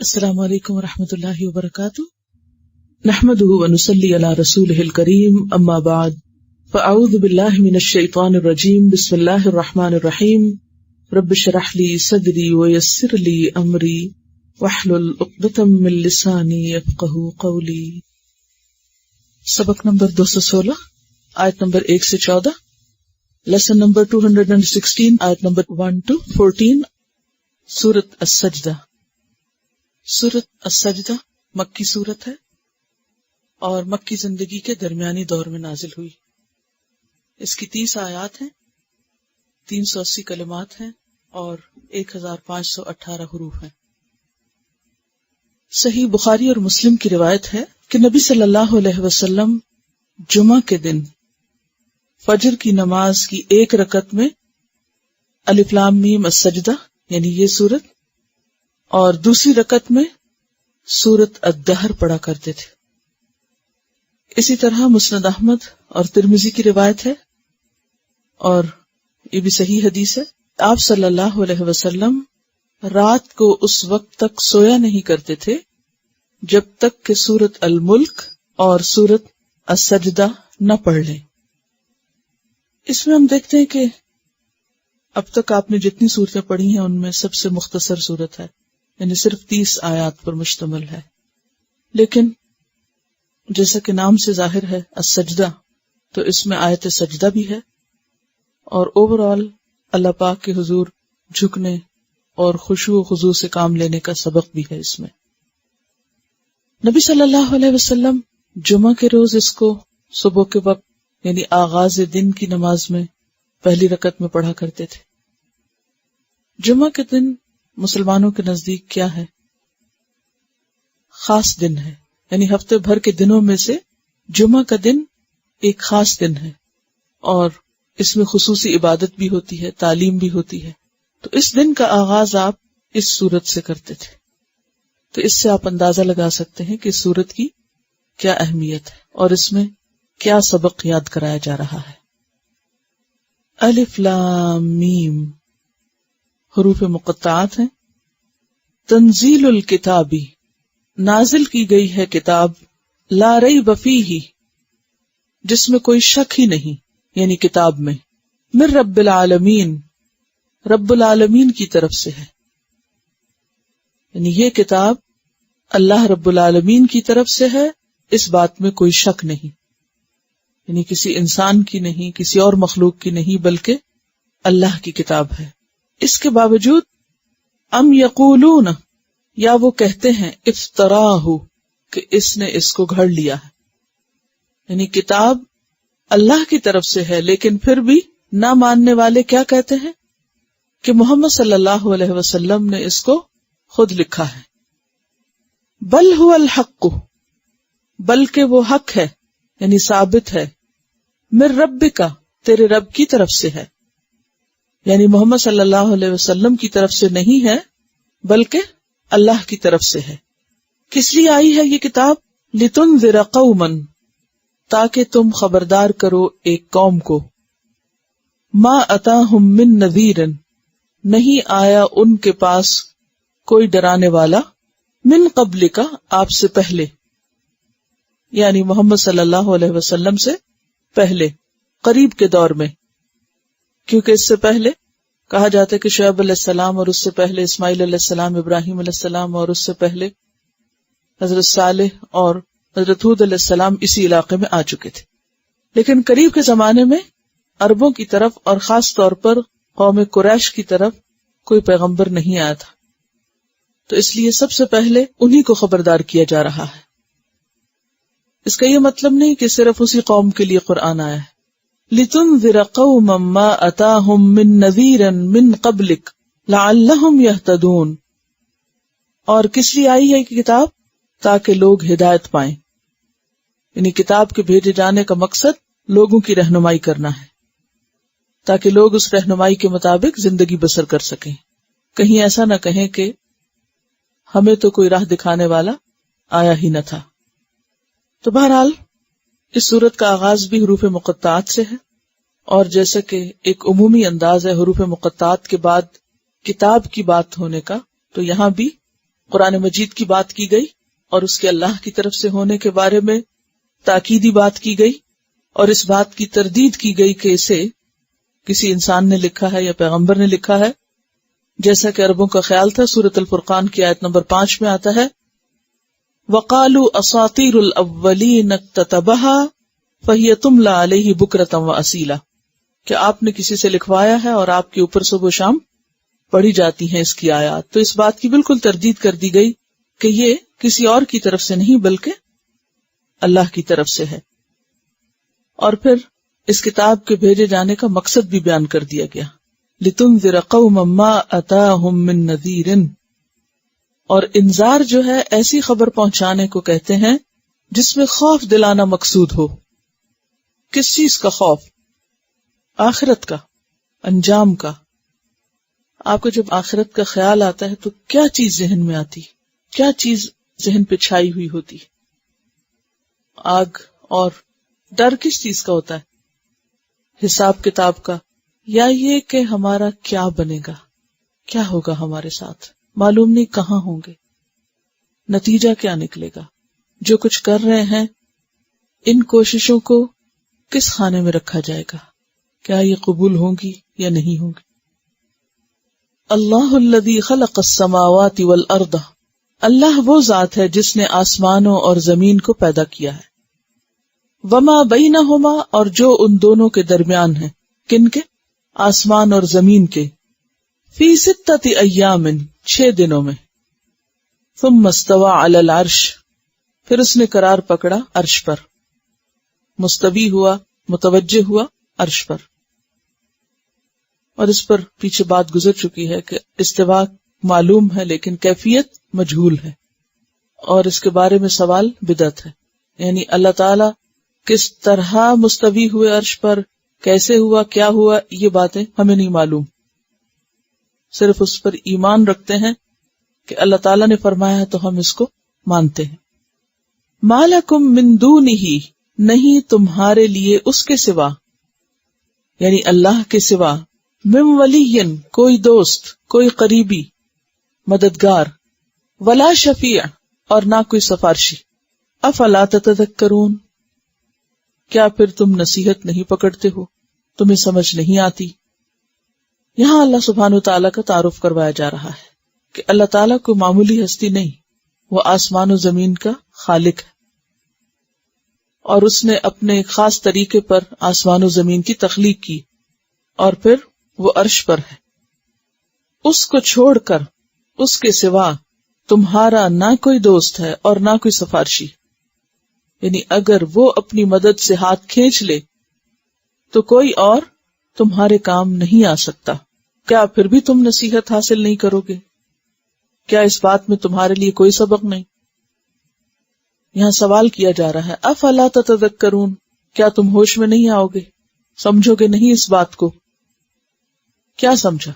السلام علیکم ورحمۃ اللہ وبرکاتہ نحمدہ ونصلی علی رسولہ الکریم اما بعد فاعوذ باللہ من الشیطان الرجیم بسم اللہ الرحمن الرحیم رب اشرح لی صدری ویسر لی امری واحلل عقدۃ من لسانی یفقہوا قولی۔ سبق نمبر 216 آیت نمبر 1 سے 14، لیسن نمبر 216 آیت نمبر 1 to 14، سورۃ السجدہ۔ سورۃ السجدہ مکی سورت ہے اور مکی زندگی کے درمیانی دور میں نازل ہوئی۔ اس کی 30 آیات ہیں، 380 کلمات ہیں اور 1518 حروف ہیں۔ صحیح بخاری اور مسلم کی روایت ہے کہ نبی صلی اللہ علیہ وسلم جمعہ کے دن فجر کی نماز کی ایک رکعت میں الف لام میم السجدہ یعنی یہ سورت اور دوسری رکعت میں سورت الدہر پڑھا کرتے تھے۔ اسی طرح مسند احمد اور ترمذی کی روایت ہے اور یہ بھی صحیح حدیث ہے، آپ صلی اللہ علیہ وسلم رات کو اس وقت تک سویا نہیں کرتے تھے جب تک کہ سورت الملک اور سورت السجدہ نہ پڑھ لیں۔ اس میں ہم دیکھتے ہیں کہ اب تک آپ نے جتنی سورتیں پڑھی ہیں ان میں سب سے مختصر سورت ہے، یعنی صرف 30 آیات پر مشتمل ہے، لیکن جیسا کہ نام سے ظاہر ہے السجدہ، تو اس میں آیت سجدہ بھی ہے اور اوورآل اللہ پاک کے حضور جھکنے اور خشوع و خضوع سے کام لینے کا سبق بھی ہے۔ اس میں نبی صلی اللہ علیہ وسلم جمعہ کے روز اس کو صبح کے وقت یعنی آغاز دن کی نماز میں پہلی رکعت میں پڑھا کرتے تھے۔ جمعہ کے دن مسلمانوں کے نزدیک کیا ہے؟ خاص دن ہے، یعنی ہفتے بھر کے دنوں میں سے جمعہ کا دن ایک خاص دن ہے اور اس میں خصوصی عبادت بھی ہوتی ہے، تعلیم بھی ہوتی ہے، تو اس دن کا آغاز آپ اس سورت سے کرتے تھے۔ تو اس سے آپ اندازہ لگا سکتے ہیں کہ اس سورت کی کیا اہمیت ہے اور اس میں کیا سبق یاد کرایا جا رہا ہے۔ الف لام میم حروف مقطعات ہیں۔ تنزیل الکتابی نازل کی گئی ہے کتاب، لا ریب فیہ جس میں کوئی شک ہی نہیں، یعنی کتاب میں، من رب العالمین رب العالمین کی طرف سے ہے، یعنی یہ کتاب اللہ رب العالمین کی طرف سے ہے، اس بات میں کوئی شک نہیں، یعنی کسی انسان کی نہیں، کسی اور مخلوق کی نہیں، بلکہ اللہ کی کتاب ہے۔ اس کے باوجود ام یقولون یا وہ کہتے ہیں افتراہ کہ اس نے اس کو گھڑ لیا ہے، یعنی کتاب اللہ کی طرف سے ہے لیکن پھر بھی نہ ماننے والے کیا کہتے ہیں کہ محمد صلی اللہ علیہ وسلم نے اس کو خود لکھا ہے۔ بل هو الحق بلکہ وہ حق ہے، یعنی ثابت ہے، من ربک تیرے رب کی طرف سے ہے، یعنی محمد صلی اللہ علیہ وسلم کی طرف سے نہیں ہے بلکہ اللہ کی طرف سے ہے۔ کس لیے آئی ہے یہ کتاب؟ لتنذر قوما تاکہ تم خبردار کرو ایک قوم کو، ما اتاہم من نذیر نہیں آیا ان کے پاس کوئی ڈرانے والا، من قبل کا آپ سے پہلے، یعنی محمد صلی اللہ علیہ وسلم سے پہلے قریب کے دور میں، کیونکہ اس سے پہلے کہا جاتا ہے کہ شعیب علیہ السلام اور اس سے پہلے اسماعیل علیہ السلام، ابراہیم علیہ السلام اور اس سے پہلے حضرت صالح اور حضرت ہود علیہ السلام اسی علاقے میں آ چکے تھے، لیکن قریب کے زمانے میں عربوں کی طرف اور خاص طور پر قوم قریش کی طرف کوئی پیغمبر نہیں آیا تھا، تو اس لیے سب سے پہلے انہی کو خبردار کیا جا رہا ہے۔ اس کا یہ مطلب نہیں کہ صرف اسی قوم کے لیے قرآن آیا ہے۔ لِتُنذِرَ قَوْمًا مَا أَتَاهُم مِّن نَذِيرٍ مِّن قَبْلِكَ لَعَلَّهُمْ يَهْتَدُونَ، اور کس لیے آئی ہے کتاب؟ تاکہ لوگ ہدایت پائیں، یعنی کتاب کے بھیجے جانے کا مقصد لوگوں کی رہنمائی کرنا ہے تاکہ لوگ اس رہنمائی کے مطابق زندگی بسر کر سکیں، کہیں ایسا نہ کہیں کہ ہمیں تو کوئی راہ دکھانے والا آیا ہی نہ تھا۔ تو بہرحال اس سورت کا آغاز بھی حروف مقطعات سے ہے، اور جیسا کہ ایک عمومی انداز ہے حروف مقطعات کے بعد کتاب کی بات ہونے کا، تو یہاں بھی قرآن مجید کی بات کی گئی اور اس کے اللہ کی طرف سے ہونے کے بارے میں تاکیدی بات کی گئی، اور اس بات کی تردید کی گئی کہ اسے کسی انسان نے لکھا ہے یا پیغمبر نے لکھا ہے، جیسا کہ عربوں کا خیال تھا۔ سورۃ الفرقان کی آیت نمبر 5 میں آتا ہے وَقَالُوا أَسَاطِيرُ الْأَوَّلِينَ اكْتَتَبَهَا فَهِيَ تُمْلَى عَلَيْهِ بُكْرَةً وَأَصِيلًا، کہ آپ نے کسی سے لکھوایا ہے اور آپ کے اوپر صبح و شام پڑھی جاتی ہیں اس کی آیات۔ تو اس بات کی بالکل تردید کر دی گئی کہ یہ کسی اور کی طرف سے نہیں بلکہ اللہ کی طرف سے ہے۔ اور پھر اس کتاب کے بھیجے جانے کا مقصد بھی بیان کر دیا گیا، لِتُنذِرَ قَوْمًا مَا أَتَاهُم مِّن نَذِيرٍ، اور انذار جو ہے ایسی خبر پہنچانے کو کہتے ہیں جس میں خوف دلانا مقصود ہو۔ کس چیز کا خوف؟ آخرت کا، انجام کا۔ آپ کو جب آخرت کا خیال آتا ہے تو کیا چیز ذہن میں آتی؟ کیا چیز ذہن پہ چھائی ہوئی ہوتی؟ آگ۔ اور ڈر کس چیز کا ہوتا ہے؟ حساب کتاب کا، یا یہ کہ ہمارا کیا بنے گا، کیا ہوگا ہمارے ساتھ، معلوم نہیں کہاں ہوں گے، نتیجہ کیا نکلے گا، جو کچھ کر رہے ہیں ان کوششوں کو کس خانے میں رکھا جائے گا، کیا یہ قبول ہوں گی یا نہیں ہوں گی۔ اللہ الذی خلق السماوات والارض، اللہ وہ ذات ہے جس نے آسمانوں اور زمین کو پیدا کیا ہے، وما بینہما، اور جو ان دونوں کے درمیان ہے، کن کے؟ آسمان اور زمین کے، فی ستۃ ایام، 6 دنوں میں، ثم استوى علی العرش، پھر اس نے قرار پکڑا عرش پر، مستوی ہوا، متوجہ ہوا عرش پر۔ اور اس پر پیچھے بات گزر چکی ہے کہ استوا معلوم ہے لیکن کیفیت مجہول ہے، اور اس کے بارے میں سوال بدعت ہے، یعنی اللہ تعالی کس طرح مستوی ہوئے عرش پر، کیسے ہوا، کیا ہوا، یہ باتیں ہمیں نہیں معلوم، صرف اس پر ایمان رکھتے ہیں کہ اللہ تعالیٰ نے فرمایا ہے تو ہم اس کو مانتے ہیں۔ مَا لَكُم مِّن دُونِهِ، نہیں تمہارے لیے اس کے سوا، یعنی اللہ کے سوا، مِن وَلِيٍّ، کوئی دوست، کوئی قریبی، مددگار، ولا شفیع، اور نہ کوئی سفارشی۔ افلا تتذکرون، کیا پھر تم نصیحت نہیں پکڑتے ہو، تمہیں سمجھ نہیں آتی؟ یہاں اللہ سبحانہ وتعالیٰ کا تعارف کروایا جا رہا ہے کہ اللہ تعالیٰ کو معمولی ہستی نہیں، وہ آسمان و زمین کا خالق ہے، اور اس نے اپنے ایک خاص طریقے پر آسمان و زمین کی تخلیق کی، اور پھر وہ عرش پر ہے۔ اس کو چھوڑ کر، اس کے سوا تمہارا نہ کوئی دوست ہے اور نہ کوئی سفارشی، یعنی اگر وہ اپنی مدد سے ہاتھ کھینچ لے تو کوئی اور تمہارے کام نہیں آ سکتا۔ کیا پھر بھی تم نصیحت حاصل نہیں کرو گے؟ کیا اس بات میں تمہارے لیے کوئی سبق نہیں؟ یہاں سوال کیا جا رہا ہے، افلا تتذکرون، کیا تم ہوش میں نہیں آؤ گے، سمجھو گے نہیں اس بات کو؟ کیا سمجھا؟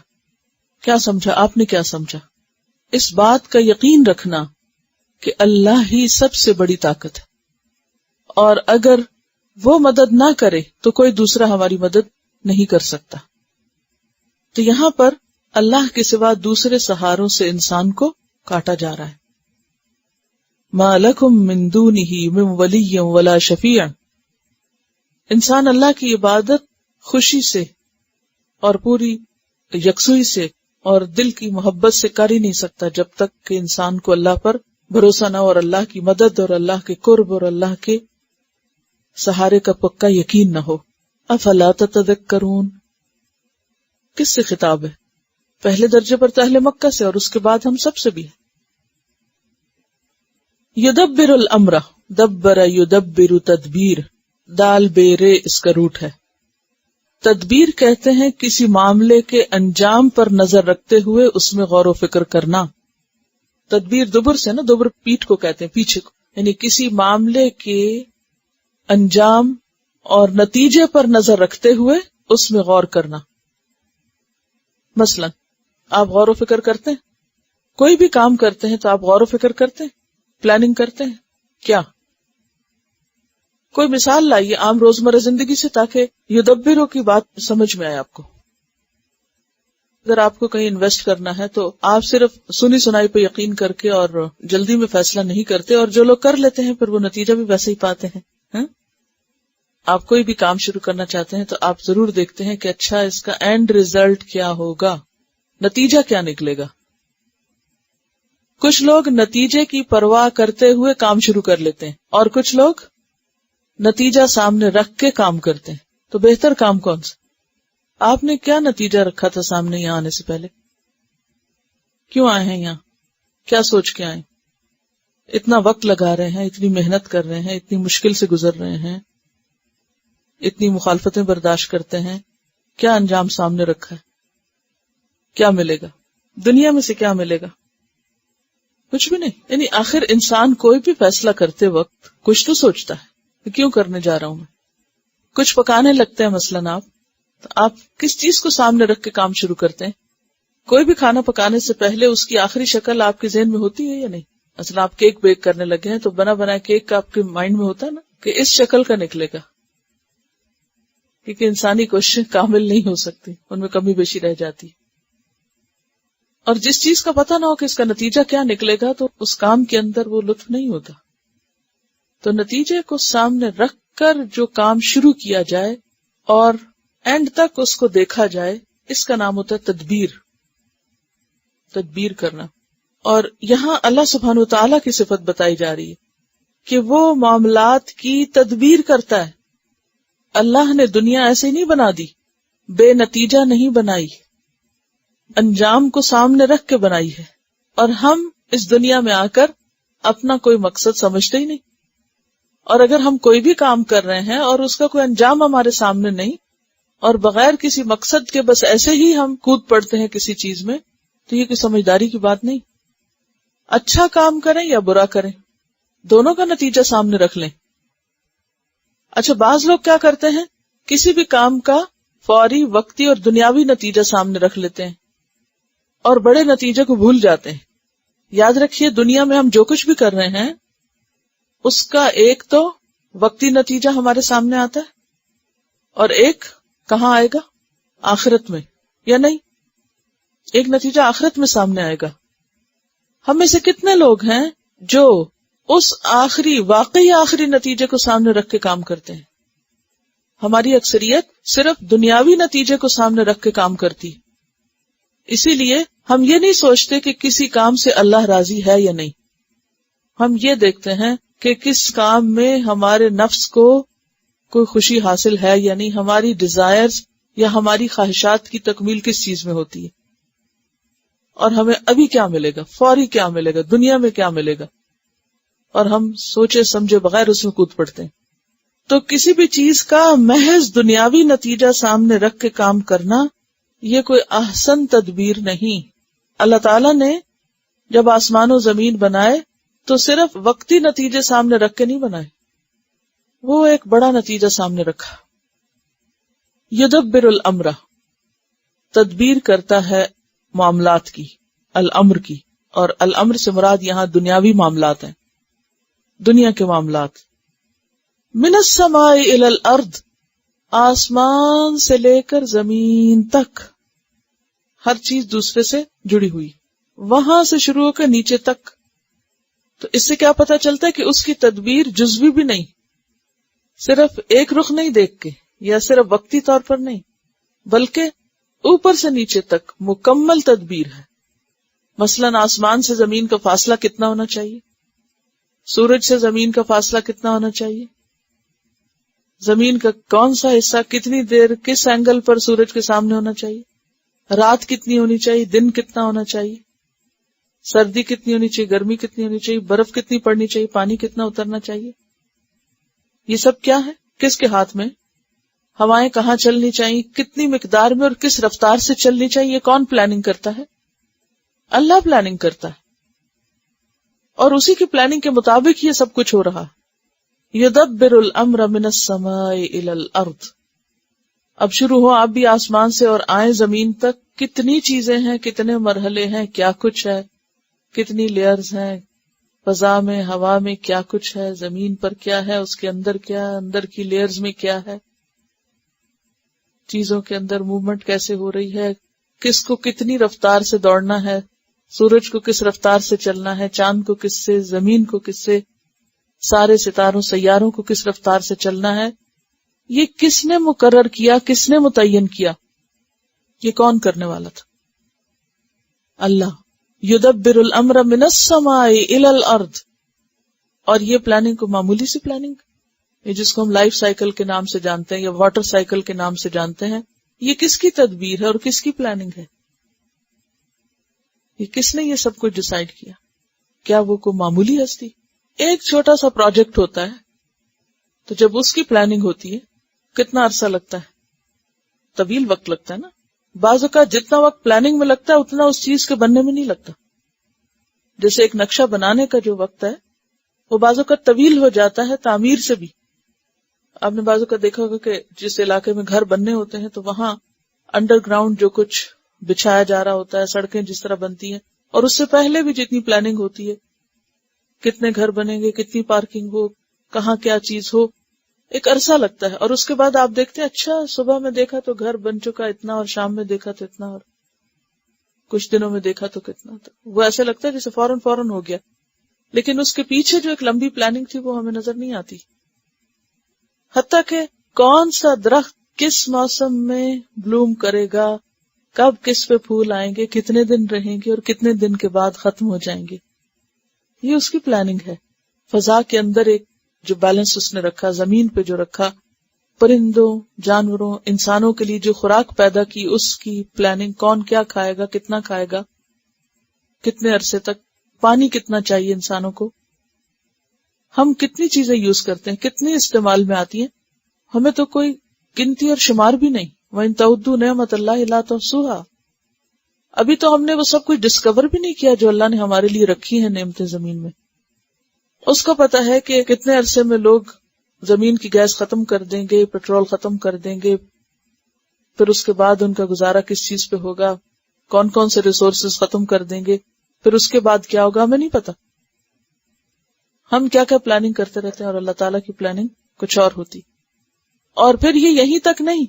کیا سمجھا؟ آپ نے کیا سمجھا؟ اس بات کا یقین رکھنا کہ اللہ ہی سب سے بڑی طاقت ہے، اور اگر وہ مدد نہ کرے تو کوئی دوسرا ہماری مدد نہیں کر سکتا۔ تو یہاں پر اللہ کے سوا دوسرے سہاروں سے انسان کو کاٹا جا رہا ہے۔ مَا لَكُم مِّن دُونِهِ مِن وَلِيٍّ وَلَا شَفِيعٍ، انسان اللہ کی عبادت خوشی سے اور پوری یکسوئی سے اور دل کی محبت سے کر ہی نہیں سکتا جب تک کہ انسان کو اللہ پر بھروسہ نہ ہو، اور اللہ کی مدد اور اللہ کے قرب اور اللہ کے سہارے کا پکا یقین نہ ہو۔ افلا تتذکرون، کس سے خطاب ہے؟ پہلے درجے پر تو اہل مکہ سے، اور اس کے بعد ہم سب سے بھی ہے۔ یدبر الامر، دبر یدبر تدبیر، دال بے اس کا روٹ ہے۔ تدبیر کہتے ہیں کسی معاملے کے انجام پر نظر رکھتے ہوئے اس میں غور و فکر کرنا۔ تدبیر دبر سے نا، دبر پیٹھ کو کہتے ہیں، پیچھے کو، یعنی کسی معاملے کے انجام اور نتیجے پر نظر رکھتے ہوئے اس میں غور کرنا۔ مثلا آپ غور و فکر کرتے ہیں، کوئی بھی کام کرتے ہیں تو آپ غور و فکر کرتے ہیں، پلاننگ کرتے ہیں کیا؟ کوئی مثال لائیے عام روزمرہ زندگی سے تاکہ یدبرو کی بات سمجھ میں آئے آپ کو۔ اگر آپ کو کہیں انویسٹ کرنا ہے تو آپ صرف سنی سنائی پہ یقین کر کے اور جلدی میں فیصلہ نہیں کرتے، اور جو لوگ کر لیتے ہیں پھر وہ نتیجہ بھی ویسے ہی پاتے ہیں۔ آپ کوئی بھی کام شروع کرنا چاہتے ہیں تو آپ ضرور دیکھتے ہیں کہ اچھا اس کا اینڈ ریزلٹ کیا ہوگا، نتیجہ کیا نکلے گا۔ کچھ لوگ نتیجے کی پرواہ کرتے ہوئے کام شروع کر لیتے ہیں اور کچھ لوگ نتیجہ سامنے رکھ کے کام کرتے ہیں۔ تو بہتر کام کون سا؟ آپ نے کیا نتیجہ رکھا تھا سامنے یہاں آنے سے پہلے؟ کیوں آئے ہیں یہاں؟ کیا سوچ کے آئے؟ اتنا وقت لگا رہے ہیں، اتنی محنت کر رہے ہیں، اتنی مشکل سے گزر رہے ہیں، اتنی مخالفتیں برداشت کرتے ہیں، کیا انجام سامنے رکھا ہے؟ کیا ملے گا؟ دنیا میں سے کیا ملے گا؟ کچھ بھی نہیں۔ یعنی آخر انسان کوئی بھی فیصلہ کرتے وقت کچھ تو سوچتا ہے، کیوں کرنے جا رہا ہوں میں؟ کچھ پکانے لگتے ہیں مثلاً آپ کس چیز کو سامنے رکھ کے کام شروع کرتے ہیں؟ کوئی بھی کھانا پکانے سے پہلے اس کی آخری شکل آپ کے ذہن میں ہوتی ہے یا نہیں؟ مثلا آپ کیک بیک کرنے لگے ہیں تو بنا بنا کیک کا آپ کے مائنڈ میں ہوتا ہے نا کہ اس شکل کا نکلے گا، کیونکہ انسانی کوششیں کامل نہیں ہو سکتی، ان میں کمی بیشی رہ جاتی، اور جس چیز کا پتہ نہ ہو کہ اس کا نتیجہ کیا نکلے گا تو اس کام کے اندر وہ لطف نہیں ہوتا۔ تو نتیجے کو سامنے رکھ کر جو کام شروع کیا جائے اور اینڈ تک اس کو دیکھا جائے، اس کا نام ہوتا ہے تدبیر کرنا۔ اور یہاں اللہ سبحانہ وتعالیٰ کی صفت بتائی جا رہی ہے کہ وہ معاملات کی تدبیر کرتا ہے۔ اللہ نے دنیا ایسے نہیں بنا دی، بے نتیجہ نہیں بنائی، انجام کو سامنے رکھ کے بنائی ہے، اور ہم اس دنیا میں آ کر اپنا کوئی مقصد سمجھتے ہی نہیں، اور اگر ہم کوئی بھی کام کر رہے ہیں اور اس کا کوئی انجام ہمارے سامنے نہیں، اور بغیر کسی مقصد کے بس ایسے ہی ہم کود پڑتے ہیں کسی چیز میں، تو یہ کوئی سمجھداری کی بات نہیں۔ اچھا کام کریں یا برا کریں، دونوں کا نتیجہ سامنے رکھ لیں۔ اچھا، بعض لوگ کیا کرتے ہیں، کسی بھی کام کا فوری، وقتی اور دنیاوی نتیجہ سامنے رکھ لیتے ہیں اور بڑے نتیجے کو بھول جاتے ہیں۔ یاد رکھیے، دنیا میں ہم جو کچھ بھی کر رہے ہیں اس کا ایک تو وقتی نتیجہ ہمارے سامنے آتا ہے، اور ایک کہاں آئے گا؟ آخرت میں، یا نہیں؟ ایک نتیجہ آخرت میں سامنے آئے گا۔ ہم میں سے کتنے لوگ ہیں جو اس واقعی آخری نتیجے کو سامنے رکھ کے کام کرتے ہیں؟ ہماری اکثریت صرف دنیاوی نتیجے کو سامنے رکھ کے کام کرتی، اسی لیے ہم یہ نہیں سوچتے کہ کسی کام سے اللہ راضی ہے یا نہیں۔ ہم یہ دیکھتے ہیں کہ کس کام میں ہمارے نفس کو کوئی خوشی حاصل ہے یا نہیں، ہماری ڈیزائرز یا ہماری خواہشات کی تکمیل کس چیز میں ہوتی ہے، اور ہمیں ابھی کیا ملے گا، فوری کیا ملے گا، دنیا میں کیا ملے گا، اور ہم سوچے سمجھے بغیر اس میں کود پڑتے ہیں۔ تو کسی بھی چیز کا محض دنیاوی نتیجہ سامنے رکھ کے کام کرنا، یہ کوئی احسن تدبیر نہیں۔ اللہ تعالیٰ نے جب آسمان و زمین بنائے تو صرف وقتی نتیجے سامنے رکھ کے نہیں بنائے، وہ ایک بڑا نتیجہ سامنے رکھا۔ یدبر الامر، تدبیر کرتا ہے معاملات کی، الامر کی، اور الامر سے مراد یہاں دنیاوی معاملات ہیں، دنیا کے معاملات۔ من السماء الی الارض، آسمان سے لے کر زمین تک، ہر چیز دوسرے سے جڑی ہوئی، وہاں سے شروع ہو کر نیچے تک۔ تو اس سے کیا پتا چلتا ہے کہ اس کی تدبیر جزوی بھی نہیں، صرف ایک رخ نہیں دیکھ کے یا صرف وقتی طور پر نہیں، بلکہ اوپر سے نیچے تک مکمل تدبیر ہے۔ مثلاً آسمان سے زمین کا فاصلہ کتنا ہونا چاہیے، سورج سے زمین کا فاصلہ کتنا ہونا چاہیے، زمین کا کون سا حصہ کتنی دیر کس اینگل پر سورج کے سامنے ہونا چاہیے، رات کتنی ہونی چاہیے، دن کتنا ہونا چاہیے، سردی کتنی ہونی چاہیے، گرمی کتنی ہونی چاہیے، برف کتنی پڑنی چاہیے، پانی کتنا اترنا چاہیے۔ یہ سب کیا ہے؟ کس کے ہاتھ میں؟ ہوائیں کہاں چلنی چاہیے، کتنی مقدار میں اور کس رفتار سے چلنی چاہیے، یہ کون پلاننگ کرتا ہے؟ اللہ پلاننگ کرتا ہے، اور اسی کی پلاننگ کے مطابق یہ سب کچھ ہو رہا ہے۔ یدبر الامر من السماء الی الارض، اب شروع ہو آپ بھی آسمان سے اور آئیں زمین تک، کتنی چیزیں ہیں، کتنے مرحلے ہیں، کیا کچھ ہے، کتنی لیئرز ہیں، فضا میں، ہوا میں کیا کچھ ہے، زمین پر کیا ہے، اس کے اندر کیا ہے، اندر کی لیئرز میں کیا ہے، چیزوں کے اندر موومنٹ کیسے ہو رہی ہے، کس کو کتنی رفتار سے دوڑنا ہے، سورج کو کس رفتار سے چلنا ہے، چاند کو کس سے، زمین کو کس سے، سارے ستاروں سیاروں کو کس رفتار سے چلنا ہے، یہ کس نے مقرر کیا، کس نے متعین کیا؟ یہ کون کرنے والا تھا؟ اللہ. یدبر الامر من السماء الی الارض. اور یہ پلاننگ کو معمولی سی پلاننگ، یہ جس کو ہم لائف سائیکل کے نام سے جانتے ہیں یا واٹر سائیکل کے نام سے جانتے ہیں، یہ کس کی تدبیر ہے اور کس کی پلاننگ ہے؟ یہ کس نے یہ سب کچھ ڈیسائیڈ کیا؟ کیا وہ کوئی معمولی ہستی؟ ایک چھوٹا سا پروجیکٹ ہوتا ہے تو جب اس کی پلاننگ ہوتی ہے کتنا عرصہ لگتا ہے؟ طویل وقت لگتا ہے نا. بعض اوقات جتنا وقت پلاننگ میں لگتا ہے اتنا اس چیز کے بننے میں نہیں لگتا. جیسے ایک نقشہ بنانے کا جو وقت ہے وہ بعض اوقات طویل ہو جاتا ہے تعمیر سے بھی. آپ نے بعض اوقات دیکھا ہوگا کہ جس علاقے میں گھر بننے ہوتے ہیں تو وہاں انڈر گراؤنڈ جو کچھ بچھایا جا رہا ہوتا ہے، سڑکیں جس طرح بنتی ہیں، اور اس سے پہلے بھی جتنی پلاننگ ہوتی ہے، کتنے گھر بنیں گے، کتنی پارکنگ ہو، کہاں کیا چیز ہو، ایک عرصہ لگتا ہے. اور اس کے بعد آپ دیکھتے ہیں اچھا صبح میں دیکھا تو گھر بن چکا اتنا، اور شام میں دیکھا تو اتنا، اور کچھ دنوں میں دیکھا تو کتنا. تو وہ ایسے لگتا ہے جیسے فوراً ہو گیا، لیکن اس کے پیچھے جو ایک لمبی پلاننگ تھی وہ ہمیں نظر نہیں آتی. حتیٰ کہ کون سا درخت کس موسم میں بلوم کرے گا، کب کس پہ پھول آئیں گے، کتنے دن رہیں گے اور کتنے دن کے بعد ختم ہو جائیں گے، یہ اس کی پلاننگ ہے. فضا کے اندر ایک جو بیلنس اس نے رکھا، زمین پہ جو رکھا، پرندوں، جانوروں، انسانوں کے لیے جو خوراک پیدا کی، اس کی پلاننگ، کون کیا کھائے گا، کتنا کھائے گا، کتنے عرصے تک، پانی کتنا چاہیے انسانوں کو، ہم کتنی چیزیں یوز کرتے ہیں، کتنی استعمال میں آتی ہیں، ہمیں تو کوئی گنتی اور شمار بھی نہیں. وَإِن تَعُدُّوا نِعْمَتَ اللَّهِ لَا تُحْصُوهَا. ابھی تو ہم نے وہ سب کچھ ڈسکور بھی نہیں کیا جو اللہ نے ہمارے لیے رکھی ہیں نعمتیں زمین میں. اس کو پتا ہے کہ کتنے عرصے میں لوگ زمین کی گیس ختم کر دیں گے، پیٹرول ختم کر دیں گے، پھر اس کے بعد ان کا گزارا کس چیز پہ ہوگا، کون کون سے ریسورسز ختم کر دیں گے، پھر اس کے بعد کیا ہوگا ہمیں نہیں پتا. ہم کیا کیا پلاننگ کرتے رہتے ہیں اور اللہ تعالیٰ کی پلاننگ کچھ اور ہوتی. اور پھر یہ یہیں تک نہیں،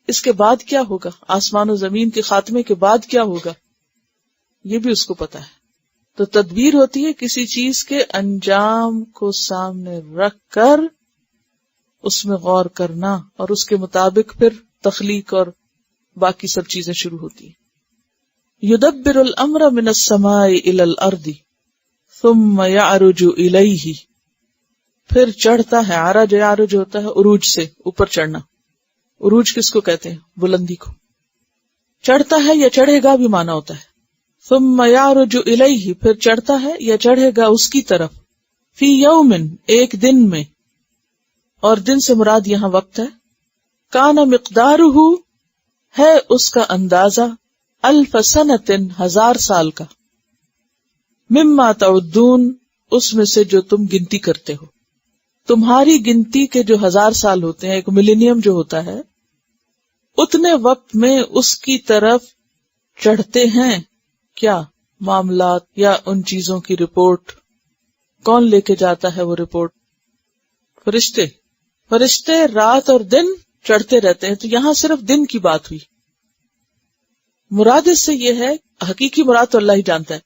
اس کے بعد کیا ہوگا، آسمان و زمین کے خاتمے کے بعد کیا ہوگا، یہ بھی اس کو پتا ہے. تو تدبیر ہوتی ہے کسی چیز کے انجام کو سامنے رکھ کر اس میں غور کرنا، اور اس کے مطابق پھر تخلیق اور باقی سب چیزیں شروع ہوتی ہیں. یدبر الامر من السماء الى الارض ثم یعرج الیہ. پھر چڑھتا ہے، یعرج ہوتا ہے عروج سے، اوپر چڑھنا. عروج کس کو کہتے ہیں؟ بلندی کو. چڑھتا ہے یا چڑھے گا بھی مانا ہوتا ہے. ثم یعرج الیہ، پھر چڑھتا ہے یا چڑھے گا اس کی طرف. فی یوم، ایک دن میں، اور دن سے مراد یہاں وقت ہے. کان مقدارہ، ہے اس کا اندازہ، الف سنۃ، 1000 سال کا. مما تعدون، اس میں سے جو تم گنتی کرتے ہو. تمہاری گنتی کے جو 1000 سال ہوتے ہیں، ایک ملینیم جو ہوتا ہے، اتنے وقت میں اس کی طرف چڑھتے ہیں. کیا معاملات یا ان چیزوں کی رپورٹ؟ کون لے کے جاتا ہے وہ رپورٹ؟ فرشتے. فرشتے رات اور دن چڑھتے رہتے ہیں. تو یہاں صرف دن کی بات ہوئی. مراد اس سے یہ ہے، حقیقی مراد تو اللہ ہی جانتا ہے،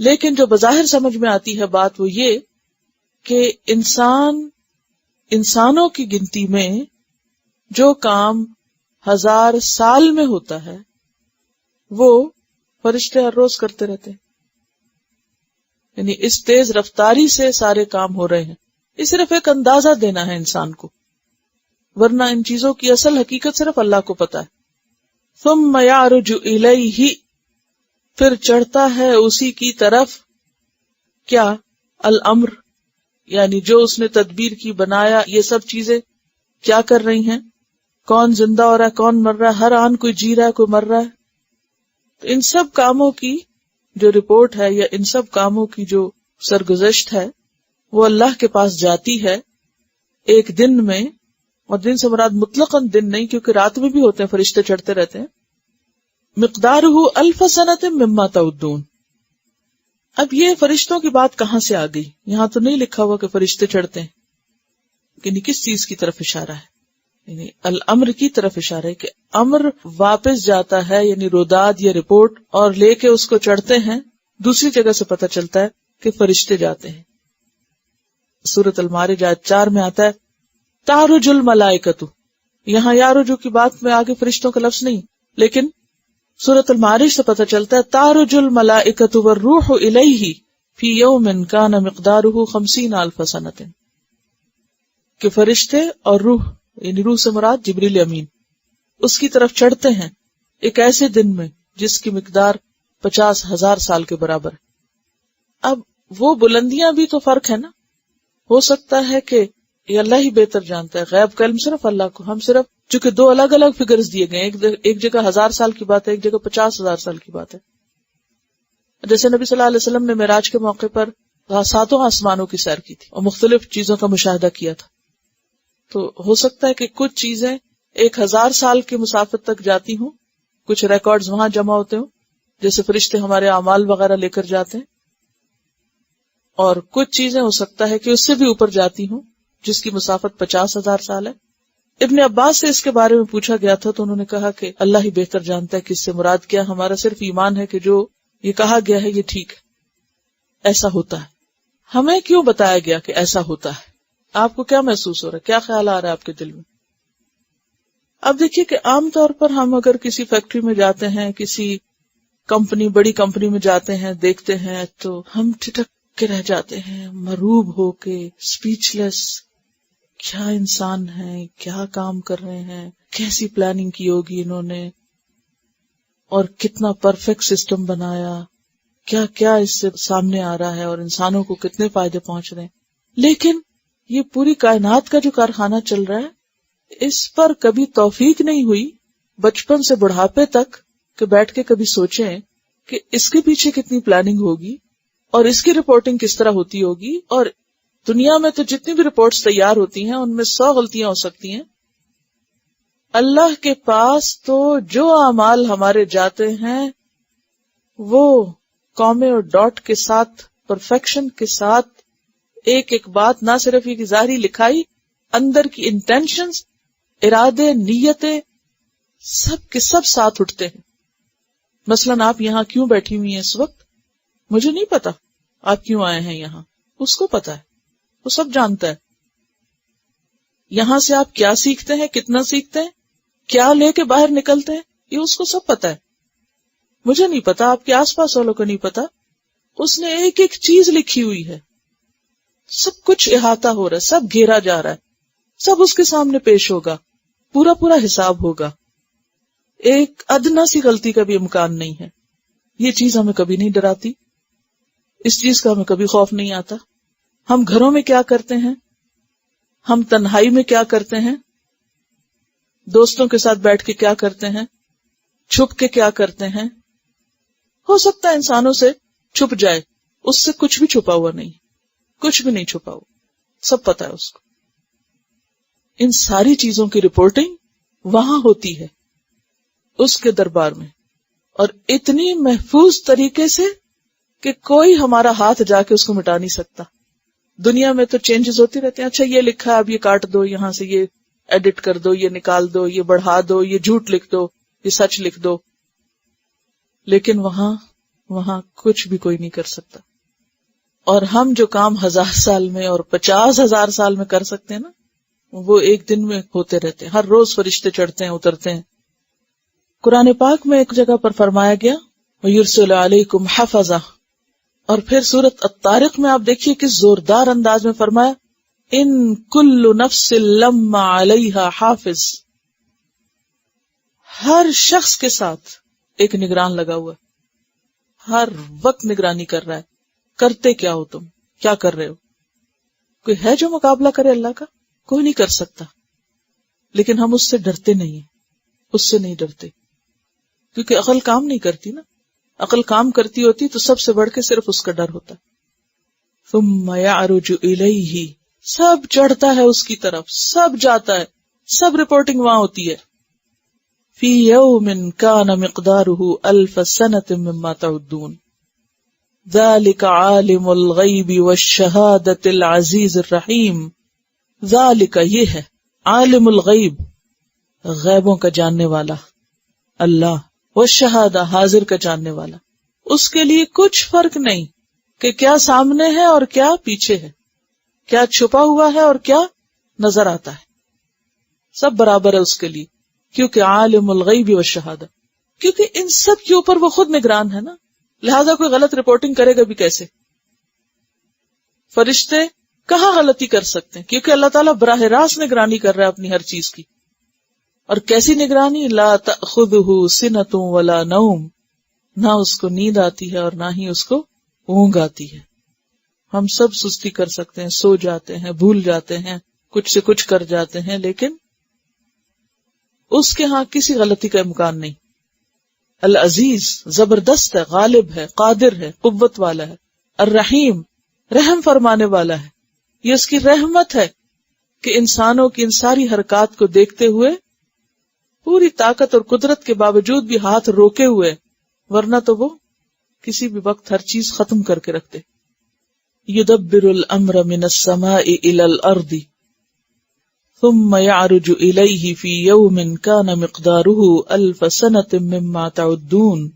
لیکن جو بظاہر سمجھ میں آتی ہے بات وہ یہ کہ انسانوں کی گنتی میں جو کام 1000 سال میں ہوتا ہے وہ فرشتے ہر روز کرتے رہتے ہیں. یعنی اس تیز رفتاری سے سارے کام ہو رہے ہیں. یہ صرف ایک اندازہ دینا ہے انسان کو، ورنہ ان چیزوں کی اصل حقیقت صرف اللہ کو پتا ہے. ثم یعرج الیہ، پھر چڑھتا ہے اسی کی طرف. کیا؟ الامر، یعنی جو اس نے تدبیر کی، بنایا، یہ سب چیزیں کیا کر رہی ہیں، کون زندہ ہو رہا ہے، کون مر رہا ہے، ہر آن کوئی جی رہا ہے، کوئی مر رہا ہے. تو ان سب کاموں کی جو رپورٹ ہے یا ان سب کاموں کی جو سرگزشت ہے وہ اللہ کے پاس جاتی ہے ایک دن میں. اور دن سے مراد مطلقاً دن نہیں، کیونکہ رات میں بھی ہوتے ہیں، فرشتے چڑھتے رہتے ہیں. مقدارہ 1000 سنۃ مما تعدون. اب یہ فرشتوں کی بات کہاں سے آ گئی؟ یہاں تو نہیں لکھا ہوا کہ فرشتے چڑھتے ہیں، یعنی کس چیز کی طرف اشارہ ہے؟ یعنی الامر کی طرف اشارہ ہے کہ امر واپس جاتا ہے، یعنی روداد یا رپورٹ، اور لے کے اس کو چڑھتے ہیں. دوسری جگہ سے پتہ چلتا ہے کہ فرشتے جاتے ہیں. سورۃ المعارج آیت 4 میں آتا ہے تعرج الملائکۃ. یہاں یارجو کی بات میں آگے فرشتوں کا لفظ نہیں، لیکن سورۃ المعارج سے پتہ چلتا ہے تعرج الملائکۃ والروح الیہ فی یوم کان مقدارہ 50,000 سنۃ، کہ فرشتے اور روح، یعنی روح سے مراد جبریل امین، اس کی طرف چڑھتے ہیں ایک ایسے دن میں جس کی مقدار 50,000 سال کے برابر ہے. اب وہ بلندیاں بھی تو فرق ہے نا. ہو سکتا ہے کہ یہ اللہ ہی بہتر جانتا ہے، غیب کا علم صرف اللہ کو. ہم صرف چونکہ دو الگ الگ فگرز دیے گئے، ایک جگہ 1000 سال کی بات ہے، ایک جگہ 50,000 سال کی بات ہے. جیسے نبی صلی اللہ علیہ وسلم نے معراج کے موقع پر 7 آسمانوں کی سیر کی تھی اور مختلف چیزوں کا مشاہدہ کیا تھا. تو ہو سکتا ہے کہ کچھ چیزیں 1000 سال کی مسافت تک جاتی ہوں، کچھ ریکارڈز وہاں جمع ہوتے ہوں، جیسے فرشتے ہمارے اعمال وغیرہ لے کر جاتے ہیں، اور کچھ چیزیں ہو سکتا ہے کہ اس سے بھی اوپر جاتی ہوں جس کی مسافت 50,000 سال ہے. ابن عباس سے اس کے بارے میں پوچھا گیا تھا تو انہوں نے کہا کہ اللہ ہی بہتر جانتا ہے کہ اس سے مراد کیا. ہمارا صرف ایمان ہے کہ جو یہ کہا گیا ہے یہ ٹھیک ہے، ایسا ہوتا ہے. ہمیں کیوں بتایا گیا کہ ایسا ہوتا ہے؟ آپ کو کیا محسوس ہو رہا ہے؟ کیا خیال آ رہا ہے آپ کے دل میں؟ اب دیکھیے کہ عام طور پر ہم اگر کسی فیکٹری میں جاتے ہیں، کسی کمپنی، بڑی کمپنی میں جاتے ہیں، دیکھتے ہیں تو ہم ٹھٹک کے رہ جاتے ہیں، مروب ہو کے، اسپیچ لیس. کیا انسان ہیں، کیا کام کر رہے ہیں، کیسی پلاننگ کی ہوگی انہوں نے، اور کتنا پرفیکٹ سسٹم بنایا، کیا کیا اس سے سامنے آ رہا ہے اور انسانوں کو کتنے فائدے پہنچ رہے ہیں. لیکن یہ پوری کائنات کا جو کارخانہ چل رہا ہے، اس پر کبھی توفیق نہیں ہوئی بچپن سے بڑھاپے تک کہ بیٹھ کے کبھی سوچیں کہ اس کے پیچھے کتنی پلاننگ ہوگی اور اس کی رپورٹنگ کس طرح ہوتی ہوگی. اور دنیا میں تو جتنی بھی رپورٹس تیار ہوتی ہیں ان میں 100 غلطیاں ہو سکتی ہیں. اللہ کے پاس تو جو اعمال ہمارے جاتے ہیں وہ کامے اور ڈاٹ کے ساتھ، پرفیکشن کے ساتھ، ایک ایک بات، نہ صرف یہ کہ ظاہری لکھائی، اندر کی انٹینشنز، ارادے، نیتیں، سب کے سب ساتھ اٹھتے ہیں. مثلاً آپ یہاں کیوں بیٹھی ہوئی ہیں اس وقت؟ مجھے نہیں پتا آپ کیوں آئے ہیں یہاں، اس کو پتا ہے، وہ سب جانتا ہے. یہاں سے آپ کیا سیکھتے ہیں، کتنا سیکھتے ہیں، کیا لے کے باہر نکلتے ہیں، یہ اس کو سب پتا ہے. مجھے نہیں پتا، آپ کے آس پاس والوں کو نہیں پتا. اس نے ایک ایک چیز لکھی ہوئی ہے، سب کچھ احاطہ ہو رہا ہے، سب گھیرا جا رہا ہے، سب اس کے سامنے پیش ہوگا، پورا پورا حساب ہوگا. ایک ادنا سی غلطی کا بھی امکان نہیں ہے. یہ چیز ہمیں کبھی نہیں ڈراتی، اس چیز کا ہمیں کبھی خوف نہیں آتا. ہم گھروں میں کیا کرتے ہیں، ہم تنہائی میں کیا کرتے ہیں، دوستوں کے ساتھ بیٹھ کے کیا کرتے ہیں، چھپ کے کیا کرتے ہیں. ہو سکتا ہے انسانوں سے چھپ جائے، اس سے کچھ بھی چھپا ہوا نہیں، کچھ بھی نہیں چھپا ہوا، سب پتا ہے اس کو. ان ساری چیزوں کی رپورٹنگ وہاں ہوتی ہے اس کے دربار میں، اور اتنی محفوظ طریقے سے کہ کوئی ہمارا ہاتھ جا کے اس کو مٹا نہیں سکتا. دنیا میں تو چینجز ہوتی رہتے ہیں، اچھا یہ لکھا ہے اب یہ کاٹ دو، یہاں سے یہ ایڈٹ کر دو، یہ نکال دو، یہ بڑھا دو، یہ جھوٹ لکھ دو، یہ سچ لکھ دو. لیکن وہاں کچھ بھی کوئی نہیں کر سکتا. اور ہم جو کام 1000 سال میں اور 50,000 سال میں کر سکتے ہیں نا، وہ ایک دن میں ہوتے رہتے ہیں. ہر روز فرشتے چڑھتے ہیں، اترتے ہیں. قرآن پاک میں ایک جگہ پر فرمایا گیا وَيُرْسِلُ عَلَيْكُمْ حَفَظًا، اور پھر سورۃ الطارق میں آپ دیکھیے کس زوردار انداز میں فرمایا ان کل نفس لما علیہا حافظ. ہر شخص کے ساتھ ایک نگران لگا ہوا ہے، ہر وقت نگرانی کر رہا ہے. کرتے کیا ہو تم، کیا کر رہے ہو؟ کوئی ہے جو مقابلہ کرے اللہ کا؟ کوئی نہیں کر سکتا. لیکن ہم اس سے ڈرتے نہیں ہیں، اس سے نہیں ڈرتے، کیونکہ عقل کام نہیں کرتی نا. عقل کام کرتی ہوتی تو سب سے بڑھ کے صرف اس کا ڈر ہوتا. ثم يعرج الیہ، سب چڑھتا ہے اس کی طرف، سب جاتا ہے، سب رپورٹنگ وہاں ہوتی ہے. فی یوم کان مقدارہ 1000 سنۃ مما تعدون ذلک عالم الغیب والشہادۃ العزیز الرحیم. ذالک، یہ ہے، عالم الغیب، غیبوں کا جاننے والا اللہ، والشہادہ حاضر کا جاننے والا. اس کے لیے کچھ فرق نہیں کہ کیا سامنے ہے اور کیا پیچھے ہے، کیا چھپا ہوا ہے اور کیا نظر آتا ہے، سب برابر ہے اس کے لیے، کیونکہ عالم الغیب والشہادہ، کیونکہ ان سب کے اوپر وہ خود نگران ہے نا. لہذا کوئی غلط رپورٹنگ کرے گا بھی کیسے؟ فرشتے کہاں غلطی کر سکتے ہیں؟ کیونکہ اللہ تعالیٰ براہ راست نگرانی کر رہا ہے اپنی ہر چیز کی. اور کیسی نگرانی؟ لا تأخذہ سنۃ ولا نوم، نہ اس کو نیند آتی ہے اور نہ ہی اس کو اونگ آتی ہے. ہم سب سستی کر سکتے ہیں، سو جاتے ہیں، بھول جاتے ہیں، کچھ سے کچھ کر جاتے ہیں، لیکن اس کے ہاں کسی غلطی کا امکان نہیں. العزیز زبردست ہے، غالب ہے، قادر ہے، قوت والا ہے. الرحیم رحم فرمانے والا ہے. یہ اس کی رحمت ہے کہ انسانوں کی ان ساری حرکات کو دیکھتے ہوئے پوری طاقت اور قدرت کے باوجود بھی ہاتھ روکے ہوئے، ورنہ تو وہ کسی بھی وقت ہر چیز ختم کر کے رکھتے. یدبر الامر من السماء الى الارض ثم يعرج الیہ فی یوم کان مقدارہ الف سنۃ مما تعدون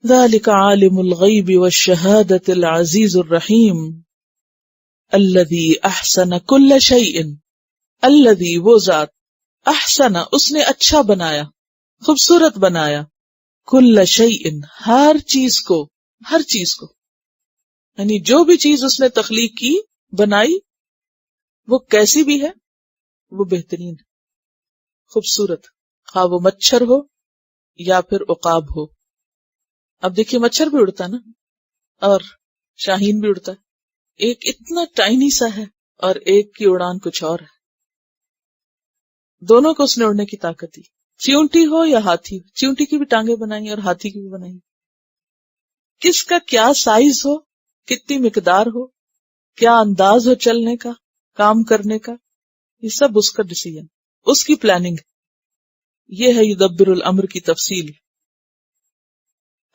ذلک عالم الغیب والشہادۃ العزیز الرحیم الذی احسن کل شیء، الذی وہ ذات، احسن اس نے اچھا بنایا، خوبصورت بنایا، کل شیء ہر چیز کو، ہر چیز کو، یعنی جو بھی چیز اس نے تخلیق کی، بنائی، وہ کیسی بھی ہے، وہ بہترین ہے، خوبصورت، خواہ وہ مچھر ہو یا پھر عقاب ہو. اب دیکھیے مچھر بھی اڑتا نا، اور شاہین بھی اڑتا ہے، ایک اتنا ٹائنی سا ہے اور ایک کی اڑان کچھ اور ہے. دونوں کو اس نے اڑنے کی طاقت دی. چیونٹی ہو یا ہاتھی، چیونٹی کی بھی ٹانگیں بنائی اور ہاتھی کی بھی بنائی. کس کا کیا سائز ہو، کتنی مقدار ہو، کیا انداز ہو چلنے کا، کام کرنے کا، یہ سب اس کا ڈیسیژن، اس کی پلاننگ. یہ ہے یدبر الامر کی تفصیل.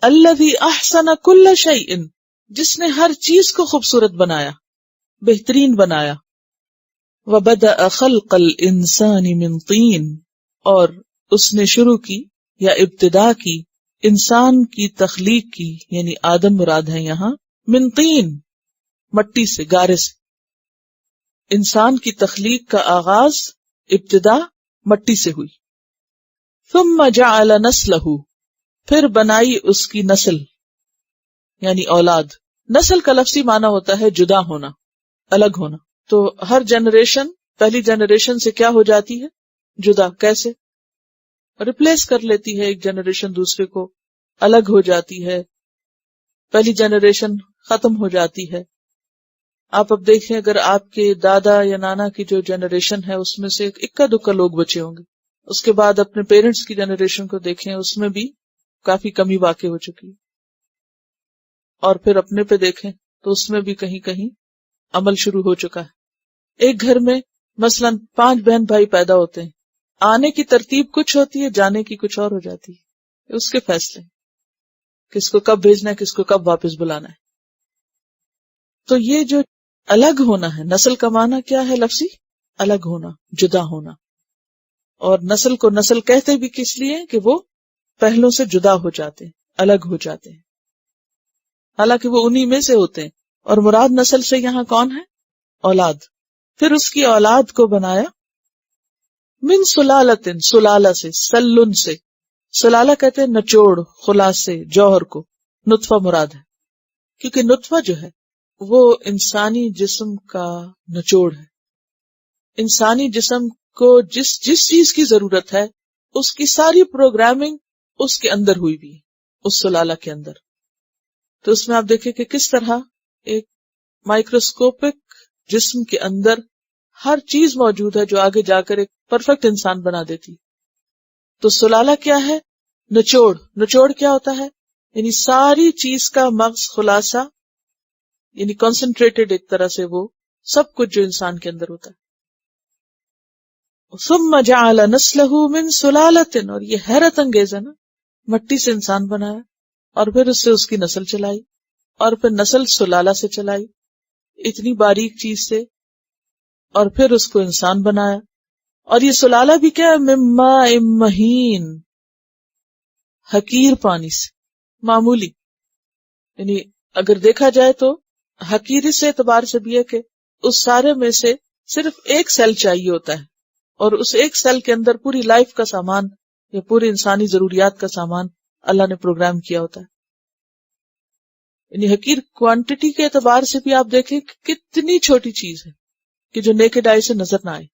الذی احسن کل شیء، جس نے ہر چیز کو خوبصورت بنایا، بہترین بنایا. وبدأ خلق الانسان من طین، اور اس نے شروع کی یا ابتدا کی انسان کی تخلیق کی، یعنی آدم مراد ہے یہاں، من طین مٹی سے، گارے سے. انسان کی تخلیق کا آغاز، ابتدا مٹی سے ہوئی. ثم جعل نسلہ، پھر بنائی اس کی نسل، یعنی اولاد. نسل کا لفظی معنی ہوتا ہے جدا ہونا، الگ ہونا. تو ہر جنریشن پہلی جنریشن سے کیا ہو جاتی ہے؟ جدا. کیسے؟ ریپلیس کر لیتی ہے ایک جنریشن دوسرے کو، الگ ہو جاتی ہے، پہلی جنریشن ختم ہو جاتی ہے. آپ اب دیکھیں اگر آپ کے دادا یا نانا کی جو جنریشن ہے اس میں سے اکا دکا لوگ بچے ہوں گے، اس کے بعد اپنے پیرنٹس کی جنریشن کو دیکھیں، اس میں بھی کافی کمی واقع ہو چکی ہے. اور پھر اپنے پہ دیکھیں تو اس میں بھی کہیں کہیں عمل شروع ہو چکا ہے. ایک گھر میں مثلا 5 بہن بھائی پیدا ہوتے ہیں، آنے کی ترتیب کچھ ہوتی ہے، جانے کی کچھ اور ہو جاتی ہے. اس کے فیصلے، کس کو کب بھیجنا ہے، کس کو کب واپس بلانا ہے. تو یہ جو الگ ہونا ہے، نسل کا معنی کیا ہے لفظی؟ الگ ہونا، جدا ہونا. اور نسل کو نسل کہتے بھی کس لیے کہ وہ پہلوں سے جدا ہو جاتے ہیں، الگ ہو جاتے ہیں، حالانکہ وہ انہی میں سے ہوتے ہیں. اور مراد نسل سے یہاں کون ہے؟ اولاد. پھر اس کی اولاد کو بنایا من سلالت، سلالہ سے، سلن سے. سلالہ کہتے ہیں نچوڑ، خلاصے، جوہر کو. نطفہ مراد ہے، کیونکہ نطفہ جو ہے وہ انسانی جسم کا نچوڑ ہے. انسانی جسم کو جس چیز کی ضرورت ہے اس کی ساری پروگرامنگ اس کے اندر ہوئی بھی ہے، اس سلالہ کے اندر. تو اس میں آپ دیکھیں کہ کس طرح ایک مائکروسکوپک جسم کے اندر ہر چیز موجود ہے جو آگے جا کر ایک پرفیکٹ انسان بنا دیتی. تو سلالہ کیا ہے؟ نچوڑ. نچوڑ کیا ہوتا ہے؟ یعنی ساری چیز کا مغز، خلاصہ، یعنی کنسنٹریٹڈ ایک طرح سے وہ سب کچھ جو انسان کے اندر ہوتا ہے. ثم جعل نسلہ من سلالۃ، اور یہ حیرت انگیز ہے نا، مٹی سے انسان بنایا اور پھر اس سے اس کی نسل چلائی، اور پھر نسل سلالہ سے چلائی، اتنی باریک چیز سے، اور پھر اس کو انسان بنایا، اور یہ سلالہ بھی کیا ہے؟ من ماء مہین، حقیر پانی سے، معمولی. یعنی اگر دیکھا جائے تو حقیر اس اعتبار سے بھی ہے کہ اس سارے میں سے صرف ایک سیل چاہیے ہوتا ہے، اور اس ایک سیل کے اندر پوری لائف کا سامان یا پوری انسانی ضروریات کا سامان اللہ نے پروگرام کیا ہوتا ہے. یعنی حقیر کوانٹٹی کے اعتبار سے بھی آپ دیکھیں کہ کتنی چھوٹی چیز ہے کہ جو نیکڈ آئی سے نظر نہ آئے،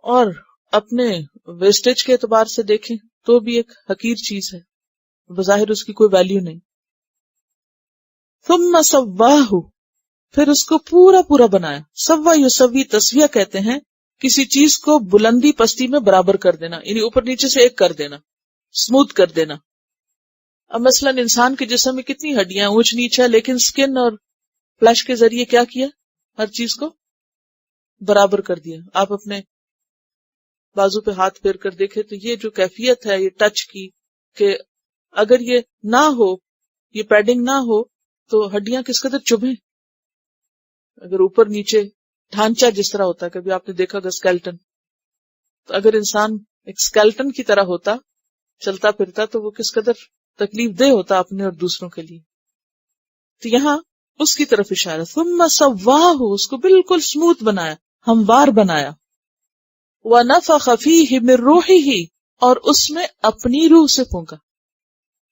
اور اپنے ویسٹیج کے اعتبار سے دیکھیں تو بھی ایک حقیر چیز ہے، بظاہر اس کی کوئی ویلیو نہیں. ثم سواہ، پھر اس کو پورا پورا بنایا. سوا یسوی، تسویہ کہتے ہیں کسی چیز کو بلندی پستی میں برابر کر دینا، یعنی اوپر نیچے سے ایک کر دینا، اسموتھ کر دینا. اب مثلاً انسان کے جسم میں کتنی ہڈیاں اونچ نیچ ہے، لیکن سکن اور فلیش کے ذریعے کیا کیا؟ ہر چیز کو برابر کر دیا. آپ اپنے بازو پہ ہاتھ پھیر کر دیکھیں تو یہ جو کیفیت ہے یہ ٹچ کی، کہ اگر یہ نہ ہو، یہ پیڈنگ نہ ہو تو ہڈیاں کس قدر چبھیں. اگر اوپر نیچے ڈھانچہ جس طرح ہوتا ہے، کبھی آپ نے دیکھا ہوگا اسکیلٹن، تو اگر انسان ایک اسکیلٹن کی طرح ہوتا، چلتا پھرتا، تو وہ کس قدر تکلیف دہ ہوتا اپنے اور دوسروں کے لیے. تو یہاں اس کی طرف اشارہ. ثم سواہ، اس کو بالکل اسموتھ بنایا، ہموار بنایا. وَنَفَخَ فِيهِ مِن رُوحِهِ، اور اس میں اپنی روح سے پھونکا.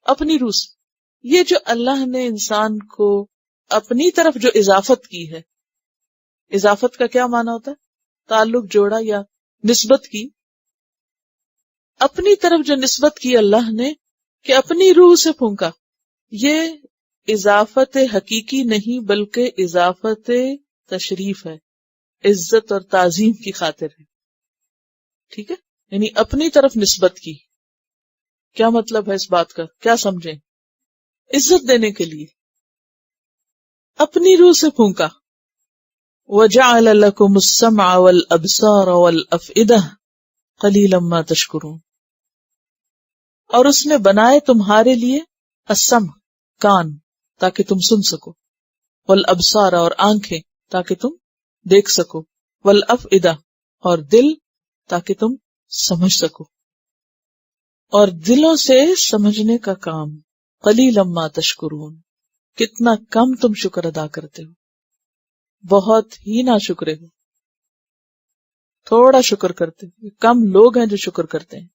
اپنی روح سے، یہ جو اللہ نے انسان کو اپنی طرف جو اضافت کی ہے، اضافت کا کیا معنی ہوتا ہے؟ تعلق جوڑا یا نسبت کی. اپنی طرف جو نسبت کی اللہ نے کہ اپنی روح سے پھونکا، یہ اضافت حقیقی نہیں بلکہ اضافت تشریف ہے، عزت اور تعظیم کی خاطر ہے. ٹھیک ہے، یعنی اپنی طرف نسبت کی. کیا مطلب ہے اس بات کا؟ کیا سمجھیں؟ عزت دینے کے لیے اپنی روح سے پھونکا. وَجَعَلَ لَكُمُ السَّمْعَ وَالْأَبْصَارَ وَالْأَفْئِدَةَ قَلِيلًا مَا تَشْكُرُونَ، اور اس نے بنائے تمہارے لیے السمع، کان، تاکہ تم سن سکو، والابصار، اور آنکھیں تاکہ تم دیکھ سکو، والافئدہ، اور دل تاکہ تم سمجھ سکو. اور دلوں سے سمجھنے کا کام. قلیلا ما تشکرون، کتنا کم تم شکر ادا کرتے ہو، بہت ہی نا شکرے ہو، تھوڑا شکر کرتے ہو. کم لوگ ہیں جو شکر کرتے ہیں.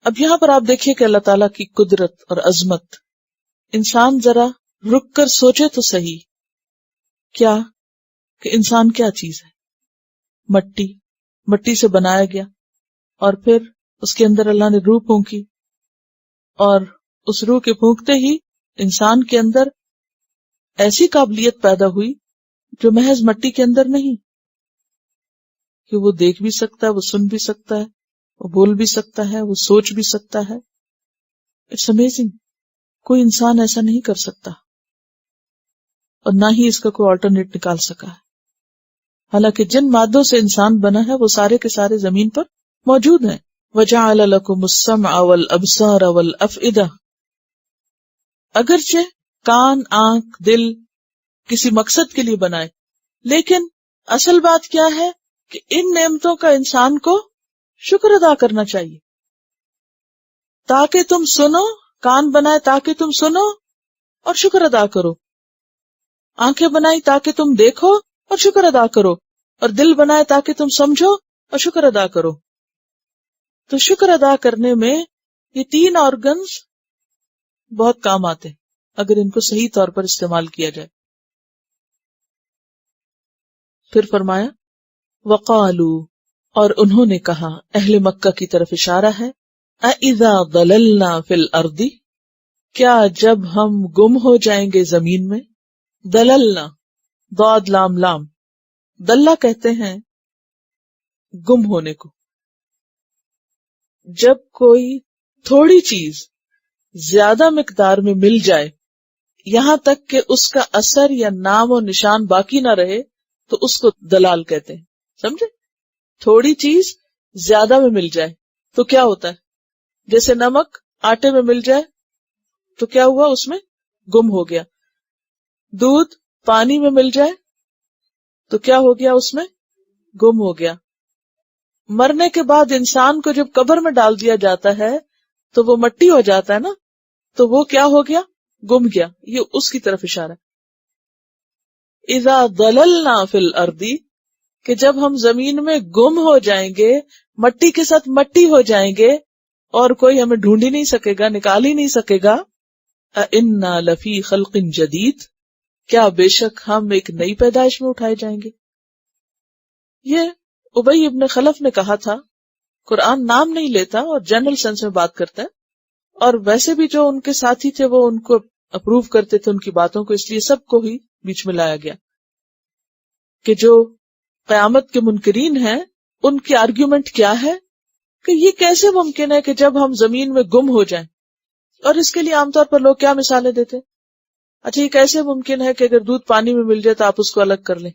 اب یہاں پر آپ دیکھیے کہ اللہ تعالیٰ کی قدرت اور عظمت. انسان ذرا رک کر سوچے تو صحیح، کیا کہ انسان کیا چیز ہے؟ مٹی سے بنایا گیا، اور پھر اس کے اندر اللہ نے روح پھونکی، اور اس روح کے پھونکتے ہی انسان کے اندر ایسی قابلیت پیدا ہوئی جو محض مٹی کے اندر نہیں، کہ وہ دیکھ بھی سکتا ہے، وہ سن بھی سکتا ہے، وہ بول بھی سکتا ہے، وہ سوچ بھی سکتا ہے. It's amazing. کوئی انسان ایسا نہیں کر سکتا، اور نہ ہی اس کا کوئی آلٹرنیٹ نکال سکا ہے. حالانکہ جن مادوں سے انسان بنا ہے وہ سارے کے سارے زمین پر موجود ہیں. وَجَعَلَ لَكُمُ السَّمْعَ وَالْأَبْصَارَ وَالْأَفْئِدَةَ، اگرچہ کان، آنکھ، دل کسی مقصد کے لیے بنائے، لیکن اصل بات کیا ہے کہ ان نعمتوں کا انسان کو شکر ادا کرنا چاہیے. تاکہ تم سنو، کان بنائے تاکہ تم سنو اور شکر ادا کرو، آنکھیں بنائی تاکہ تم دیکھو اور شکر ادا کرو، اور دل بنائے تاکہ تم سمجھو اور شکر ادا کرو. تو شکر ادا کرنے میں یہ تین آرگنز بہت کام آتے ہیں اگر ان کو صحیح طور پر استعمال کیا جائے. پھر فرمایا وقالوا، اور انہوں نے کہا، اہل مکہ کی طرف اشارہ ہے، اَإِذَا ضَلَلْنَا فِي الْأَرْضِ، کیا جب ہم گم ہو جائیں گے زمین میں. دللنا، ضاد لام لام، دلہ کہتے ہیں گم ہونے کو. جب کوئی تھوڑی چیز زیادہ مقدار میں مل جائے، یہاں تک کہ اس کا اثر یا نام و نشان باقی نہ رہے، تو اس کو دلال کہتے ہیں. سمجھے؟ تھوڑی چیز زیادہ میں مل جائے تو کیا ہوتا ہے؟ جیسے نمک آٹے میں مل جائے تو کیا ہوا؟ اس میں گم ہو گیا. دودھ پانی میں مل جائے تو کیا ہو گیا؟ اس میں گم ہو گیا. مرنے کے بعد انسان کو جب قبر میں ڈال دیا جاتا ہے تو وہ مٹی ہو جاتا ہے نا، تو وہ کیا ہو گیا؟ گم گیا. یہ اس کی طرف اشارہ ہے. اذا ضللنا فی الارض، کہ جب ہم زمین میں گم ہو جائیں گے، مٹی کے ساتھ مٹی ہو جائیں گے اور کوئی ہمیں ڈھونڈ ہی نہیں سکے گا، نکال ہی نہیں سکے گا. اِنَّا لَفِي خَلْقٍ جَدِيدٍ، کیا بے شک ہم ایک نئی پیدائش میں اٹھائے جائیں گے. یہ ابی ابن خلف نے کہا تھا. قرآن نام نہیں لیتا اور جنرل سینس میں بات کرتا ہے، اور ویسے بھی جو ان کے ساتھی تھے وہ ان کو اپروو کرتے تھے ان کی باتوں کو، اس لیے سب کو ہی بیچ میں لایا گیا کہ جو قیامت کے منکرین ہیں ان کی آرگیومنٹ کیا ہے کہ یہ کیسے ممکن ہے کہ جب ہم زمین میں گم ہو جائیں. اور اس کے لیے عام طور پر لوگ کیا مثالیں دیتے، اچھا یہ کیسے ممکن ہے کہ اگر دودھ پانی میں مل جائے تو آپ اس کو الگ کر لیں.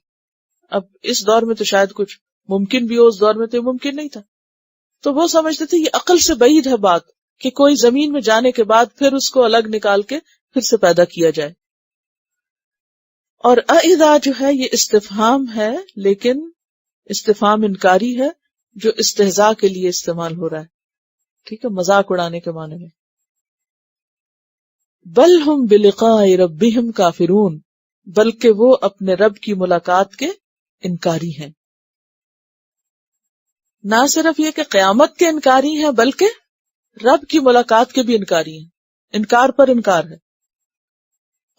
اب اس دور میں تو شاید کچھ ممکن بھی ہو، اس دور میں تو یہ ممکن نہیں تھا. تو وہ سمجھتے تھے یہ عقل سے بعید ہے بات کہ کوئی زمین میں جانے کے بعد پھر اس کو الگ نکال کے پھر سے پیدا کیا جائے. اور اذا جو ہے یہ استفہام ہے، لیکن استفہام انکاری ہے جو استہزاء کے لیے استعمال ہو رہا ہے. ٹھیک ہے، مذاق اڑانے کے معنی میں. بل ہم بلقاء ربہم کافرون، بلکہ وہ اپنے رب کی ملاقات کے انکاری ہیں. نہ صرف یہ کہ قیامت کے انکاری ہیں بلکہ رب کی ملاقات کے بھی انکاری ہیں. انکار پر انکار ہے.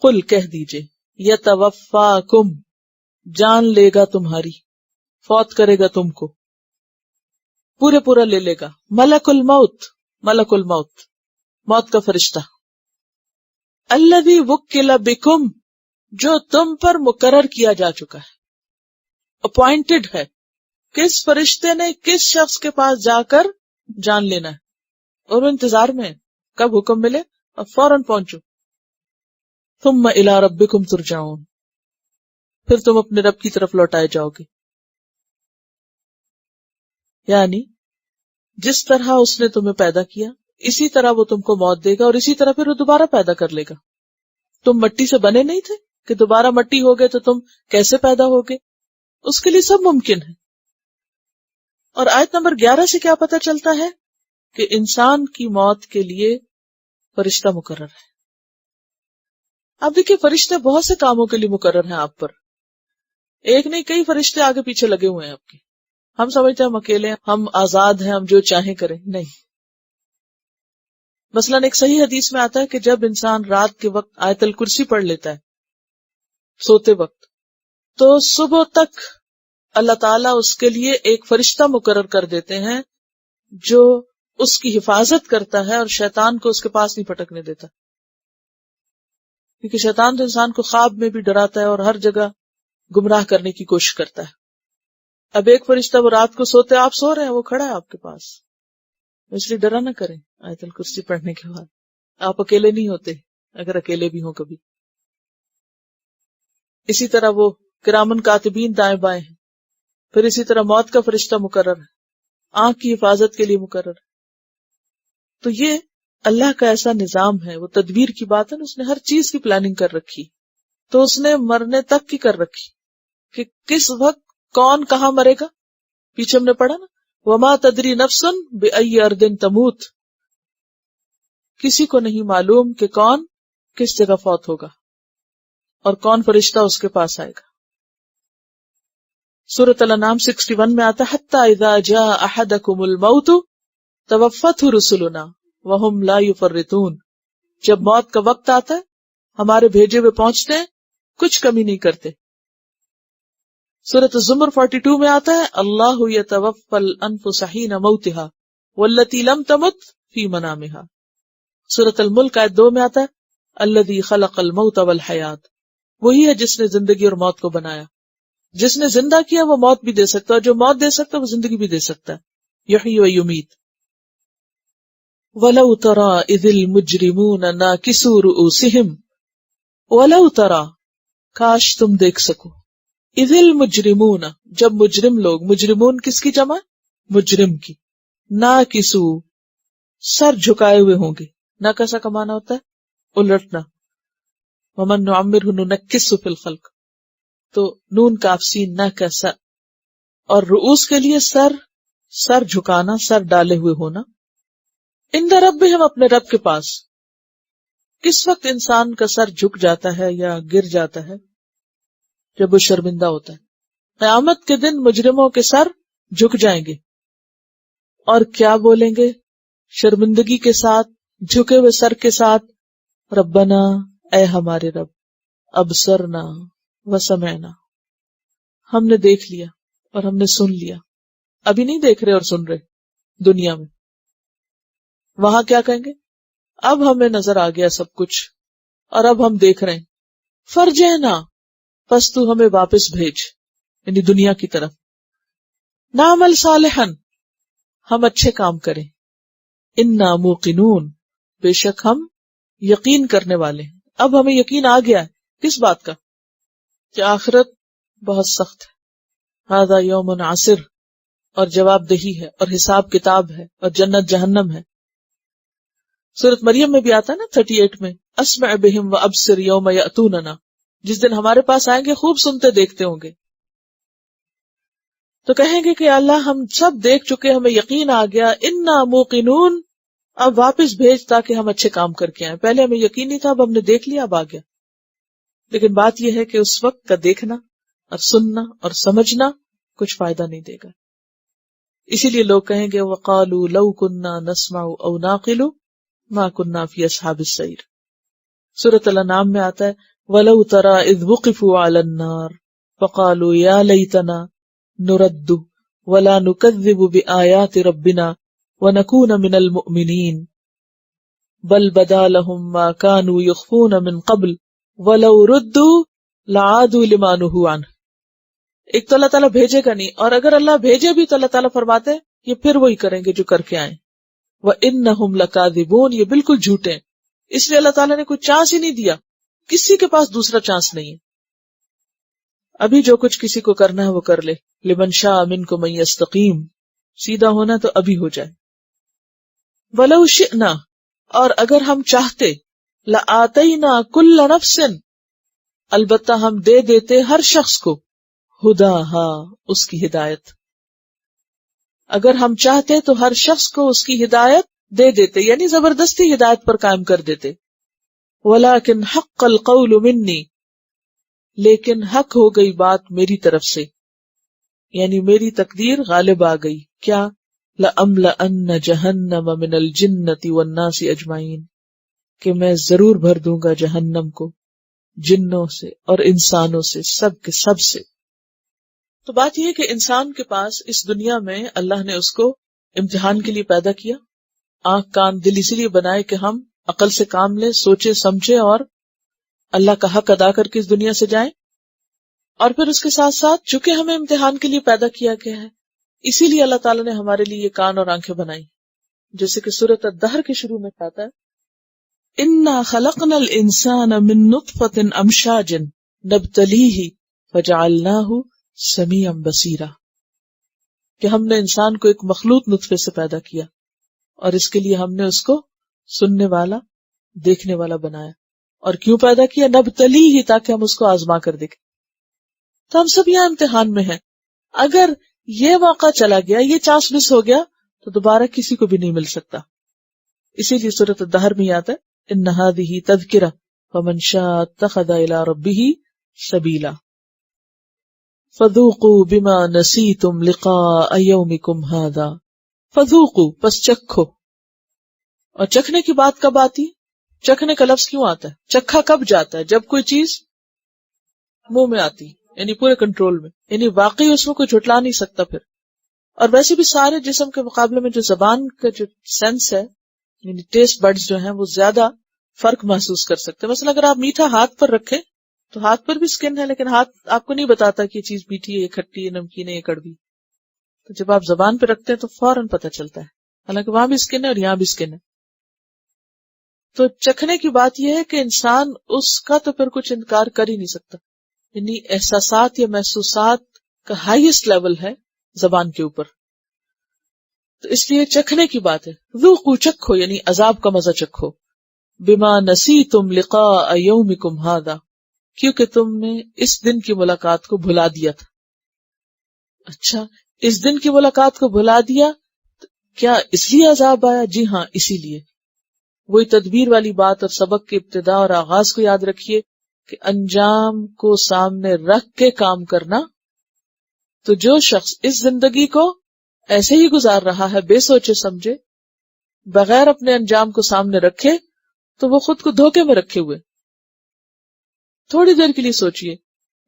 قل کہہ دیجئے، یتوفاکم، جان لے گا تمہاری، فوت کرے گا تم کو، پورے پورا لے لے گا. ملک الموت، ملک الموت، موت کا فرشتہ. الذی وکل بکم، جو تم پر مقرر کیا جا چکا ہے، اپوائنٹڈ ہے. کس فرشتے نے کس شخص کے پاس جا کر جان لینا ہے، اور وہ انتظار میں ہے کب حکم ملے اور فوراً پہنچو. ثم الی ربکم ترجعون، پھر تم اپنے رب کی طرف لوٹائے جاؤ گے. یعنی جس طرح اس نے تمہیں پیدا کیا اسی طرح وہ تم کو موت دے گا، اور اسی طرح پھر وہ دوبارہ پیدا کر لے گا. تم مٹی سے بنے نہیں تھے کہ دوبارہ مٹی ہو گئے تو تم کیسے پیدا ہوگے؟ اس کے لیے سب ممکن ہے. اور آیت نمبر 11 سے کیا پتہ چلتا ہے کہ انسان کی موت کے لیے فرشتہ مقرر ہے. اب دیکھیے فرشتے بہت سے کاموں کے لیے مقرر ہیں آپ پر، ایک نہیں کئی فرشتے آگے پیچھے لگے ہوئے ہیں آپ کے. ہم سمجھتے ہیں ہم اکیلے ہیں، ہم آزاد ہیں، ہم جو چاہیں کریں. نہیں. مثلاً ایک صحیح حدیث میں آتا ہے کہ جب انسان رات کے وقت آیت الکرسی پڑھ لیتا ہے سوتے وقت، تو صبح تک اللہ تعالیٰ اس کے لیے ایک فرشتہ مقرر کر دیتے ہیں جو اس کی حفاظت کرتا ہے اور شیطان کو اس کے پاس نہیں پٹکنے دیتا. کیونکہ شیطان تو انسان کو خواب میں بھی ڈراتا ہے اور ہر جگہ گمراہ کرنے کی کوشش کرتا ہے. اب ایک فرشتہ وہ رات کو سوتے، آپ سو رہے ہیں، وہ کھڑا ہے آپ کے پاس. اس لیے ڈرا نہ کریں آیت الکرسی پڑھنے کے بعد. آپ اکیلے نہیں ہوتے اگر اکیلے بھی ہوں کبھی. اسی طرح وہ کرامن کاتبین دائیں بائیں ہیں. پھر اسی طرح موت کا فرشتہ مقرر ہے، آنکھ کی حفاظت کے لیے مقرر ہے. تو یہ اللہ کا ایسا نظام ہے، وہ تدبیر کی بات ہے نا، اس نے ہر چیز کی پلاننگ کر رکھی. تو اس نے مرنے تک کی کر رکھی کہ کس وقت کون کہاں مرے گا. پیچھے ہم نے پڑھا نا، وما تدری نفس بأی ارض تموت، کسی کو نہیں معلوم کہ کون کس جگہ فوت ہوگا اور کون فرشتہ اس کے پاس آئے گا. سورۃ الانعام 61 میں آتا ہے حتی اذا جاء احدکم الموت توفته رسلنا وهم لا يفرطون، جب موت کا وقت آتا ہے ہمارے بھیجے ہوئے پہنچتے ہیں، کچھ کمی نہیں کرتے. سورۃ الزمر 42 میں آتا ہے اللہ یتوفی الانفس حین موتها والتی لم تمت فی منامها. سورۃ الملک آیت 2 میں آتا ہے الذی خلق الموت والحیات، وہی ہے جس نے زندگی اور موت کو بنایا. جس نے زندہ کیا وہ موت بھی دے سکتا ہے، اور جو موت دے سکتا ہے وہ زندگی بھی دے سکتا ہے. یحیی و یمیت. وَلَوْ تَرَى إِذِ الْمُجْرِمُونَ نَاكِسُو رُؤُوسِهِمْ، وَلَوْ تَرَى، کاش تم دیکھ سکو، اذ المجرمون، جب مجرم لوگ، مجرمون کس کی جمع؟ مجرم کی. ناکسو، سر جھکائے ہوئے ہوں گے. ناکسا کا معنی ہوتا ہے الٹنا. ومن نعمرہ ننکسہ فی الخلق، تو نون کاف سین ناکسا. اور رؤوس کے لیے سر سر جھکانا، سر ڈالے ہوئے ہونا. عند ربہم، اپنے رب کے پاس. کس وقت انسان کا سر جھک جاتا ہے یا گر جاتا ہے؟ جب وہ شرمندہ ہوتا ہے. قیامت کے دن مجرموں کے سر جھک جائیں گے اور کیا بولیں گے شرمندگی کے ساتھ، جھکے ہوئے سر کے ساتھ؟ ربنا، اے ہمارے رب، ابصرنا وسمعنا، ہم نے دیکھ لیا اور ہم نے سن لیا. ابھی نہیں دیکھ رہے اور سن رہے دنیا میں. وہاں کیا کہیں گے؟ اب ہمیں نظر آ گیا سب کچھ اور اب ہم دیکھ رہے ہیں. فرجعنا، پس تو ہمیں واپس بھیج، یعنی دنیا کی طرف. نعمل صالحا، ہم اچھے کام کریں. انا موقنون، بے شک ہم یقین کرنے والے ہیں. اب ہمیں یقین آ گیا ہے کس بات کا؟ کہ آخرت بہت سخت ہے. ھذا یوم عسر، اور جواب دہی ہے اور حساب کتاب ہے اور جنت جہنم ہے. سورۃ مریم میں بھی آتا ہے نا 38 میں، اسمع بہم وابصر یوم یاتوننا، جس دن ہمارے پاس آئیں گے خوب سنتے دیکھتے ہوں گے. تو کہیں گے کہ اللہ ہم سب دیکھ چکے، ہمیں یقین آ گیا. انا موقنون، اب واپس بھیج تاکہ ہم اچھے کام کر کے آئیں. پہلے ہمیں یقین نہیں تھا، اب ہم نے دیکھ لیا، اب آ گیا. لیکن بات یہ ہے کہ اس وقت کا دیکھنا اور سننا اور سمجھنا کچھ فائدہ نہیں دے گا. اسی لیے لوگ کہیں گے وَقَالُوا لَوْ كُنَّا نَسْمَعُ أَوْ نَعْقِلُ مَا كُنَّا فِي أَصْحَابِ السَّعِيرِ. سورۃ الانعام میں آتا ہے وَلَوْ تَرَىٰ إِذْ وُقِفُوا عَلَى النَّارِ فَقَالُوا يَا لَيْتَنَا نُرَدُّ وَلَا نُكَذِّبُ بِآيَاتِ رَبِّنَا وَنَكُونَ مِنَ الْمُؤْمِنِينَ بَلْ بَدَا لَهُم مَّا كَانُوا يُخْفُونَ مِن قَبْلُ وَلَوْ رُدُّوا لَعَادُوا لِمَا نُهُوا عَنْهُ. ایک تو اللہ تعالیٰ بھیجے گا نہیں، اور اگر اللہ بھیجے بھی تو اللہ تعالیٰ فرماتے ہیں یہ پھر وہی کریں گے جو کر کے آئیں. وَإِنَّهُمْ لَكَاذِبُونَ، یہ بالکل جھوٹے ہیں. اس لیے اللہ تعالیٰ نے کوئی چانس ہی نہیں دیا، کسی کے پاس دوسرا چانس نہیں ہے. ابھی جو کچھ کسی کو کرنا ہے وہ کر لے. لمن شاء منکم ان یستقیم، سیدھا ہونا تو ابھی ہو جائے. وَلَوْ شِئْنَا، اور اگر ہم چاہتے، لَآتَيْنَا كُلَّ نَفْسٍ، البتہ ہم دے دیتے ہر شخص کو، ہداہا، اس کی ہدایت. اگر ہم چاہتے تو ہر شخص کو اس کی ہدایت دے دیتے، یعنی زبردستی ہدایت پر قائم کر دیتے. وَلَكِنْ حَقَّ الْقَوْلُ مِنِّي، لیکن حق ہو گئی بات میری طرف سے، یعنی میری تقدیر غالب آ گئی. کیا؟ لَأَمْلَأَنَّ جَهَنَّمَ مِنَ الْجِنَّةِ وَالنَّاسِ أَجْمَعِينَ، کہ میں ضرور بھر دوں گا جہنم کو جنوں سے اور انسانوں سے، سب کے سب سے. تو بات یہ ہے کہ انسان کے پاس اس دنیا میں اللہ نے اس کو امتحان کے لیے پیدا کیا. آنکھ کان دل اسی لیے بنائے کہ ہم عقل سے کام لیں، سوچے سمجھے اور اللہ کا حق ادا کر کے اس دنیا سے جائیں. اور پھر اس کے ساتھ ساتھ چونکہ ہمیں امتحان کے لیے پیدا کیا گیا ہے، اسی لیے اللہ تعالیٰ نے ہمارے لیے یہ کان اور آنکھیں بنائی. جیسے کہ سورۃ الدہر کے شروع میں کہتا ہے اِنَّا خَلَقْنَا الْإِنسَانَ مِن نُطْفَةٍ أَمْشَاجٍ نَبْتَلِيهِ فَجَعَلْنَاهُ سَمِيعًا بَصِيرًا، کہ ہم نے انسان کو ایک مخلوط نطفے سے پیدا کیا اور اس کے لیے ہم نے اس کو سننے والا، دیکھنے والا بنایا. اور کیوں پیدا کیا؟ نبتلیہ، تاکہ ہم اس کو آزما کر دیکھیں. تو ہم سب یہاں امتحان میں ہیں. اگر یہ موقع چلا گیا، یہ چانس مس ہو گیا، تو دوبارہ کسی کو بھی نہیں مل سکتا. اسی لیے سورۃ الدہر میں آتا ہے ان ھذہ تذکرہ فمن شاء اتخذ الی ربہ سبیلا فذوقوا بما نسیتم لقاء یومکم ھذا. فذوقوا، پس چکھو. اور چکھنے کی بات کب آتی؟ چکھنے کا لفظ کیوں آتا ہے؟ چکھا کب جاتا ہے؟ جب کوئی چیز منہ میں آتی، یعنی پورے کنٹرول میں، یعنی واقعی اس میں کوئی جھٹلا نہیں سکتا پھر. اور ویسے بھی سارے جسم کے مقابلے میں جو زبان کا جو سینس ہے، یعنی ٹیسٹ بڈز جو ہیں، وہ زیادہ فرق محسوس کر سکتے ہیں. مثلا اگر آپ میٹھا ہاتھ پر رکھیں تو ہاتھ پر بھی اسکن ہے، لیکن ہاتھ آپ کو نہیں بتاتا کہ یہ چیز میٹھی ہے، یہ کھٹی ہے، نمکین ہے، یہ کڑوی. تو جب آپ زبان پہ رکھتے ہیں تو فوراً پتہ چلتا ہے، حالانکہ وہاں بھی اسکن ہے اور یہاں بھی اسکن ہے. تو چکھنے کی بات یہ ہے کہ انسان اس کا تو پھر کچھ انکار کر ہی نہیں سکتا. یعنی احساسات یا محسوسات کا ہائیسٹ لیول ہے زبان کے اوپر. تو اس لیے چکھنے کی بات ہے. ذوقوا، چکھو، یعنی عذاب کا مزہ چکھو. بما نسیتم لقاء یومکم ھذا، کیونکہ تم نے اس دن کی ملاقات کو بھلا دیا تھا. اچھا، اس دن کی ملاقات کو بھلا دیا، کیا اس لیے عذاب آیا؟ جی ہاں، اسی لیے۔ وہی تدبیر والی بات اور سبق کی ابتدا اور آغاز کو یاد رکھیے کہ انجام کو سامنے رکھ کے کام کرنا۔ تو جو شخص اس زندگی کو ایسے ہی گزار رہا ہے بے سوچے سمجھے، بغیر اپنے انجام کو سامنے رکھے، تو وہ خود کو دھوکے میں رکھے ہوئے۔ تھوڑی دیر کے لیے سوچئے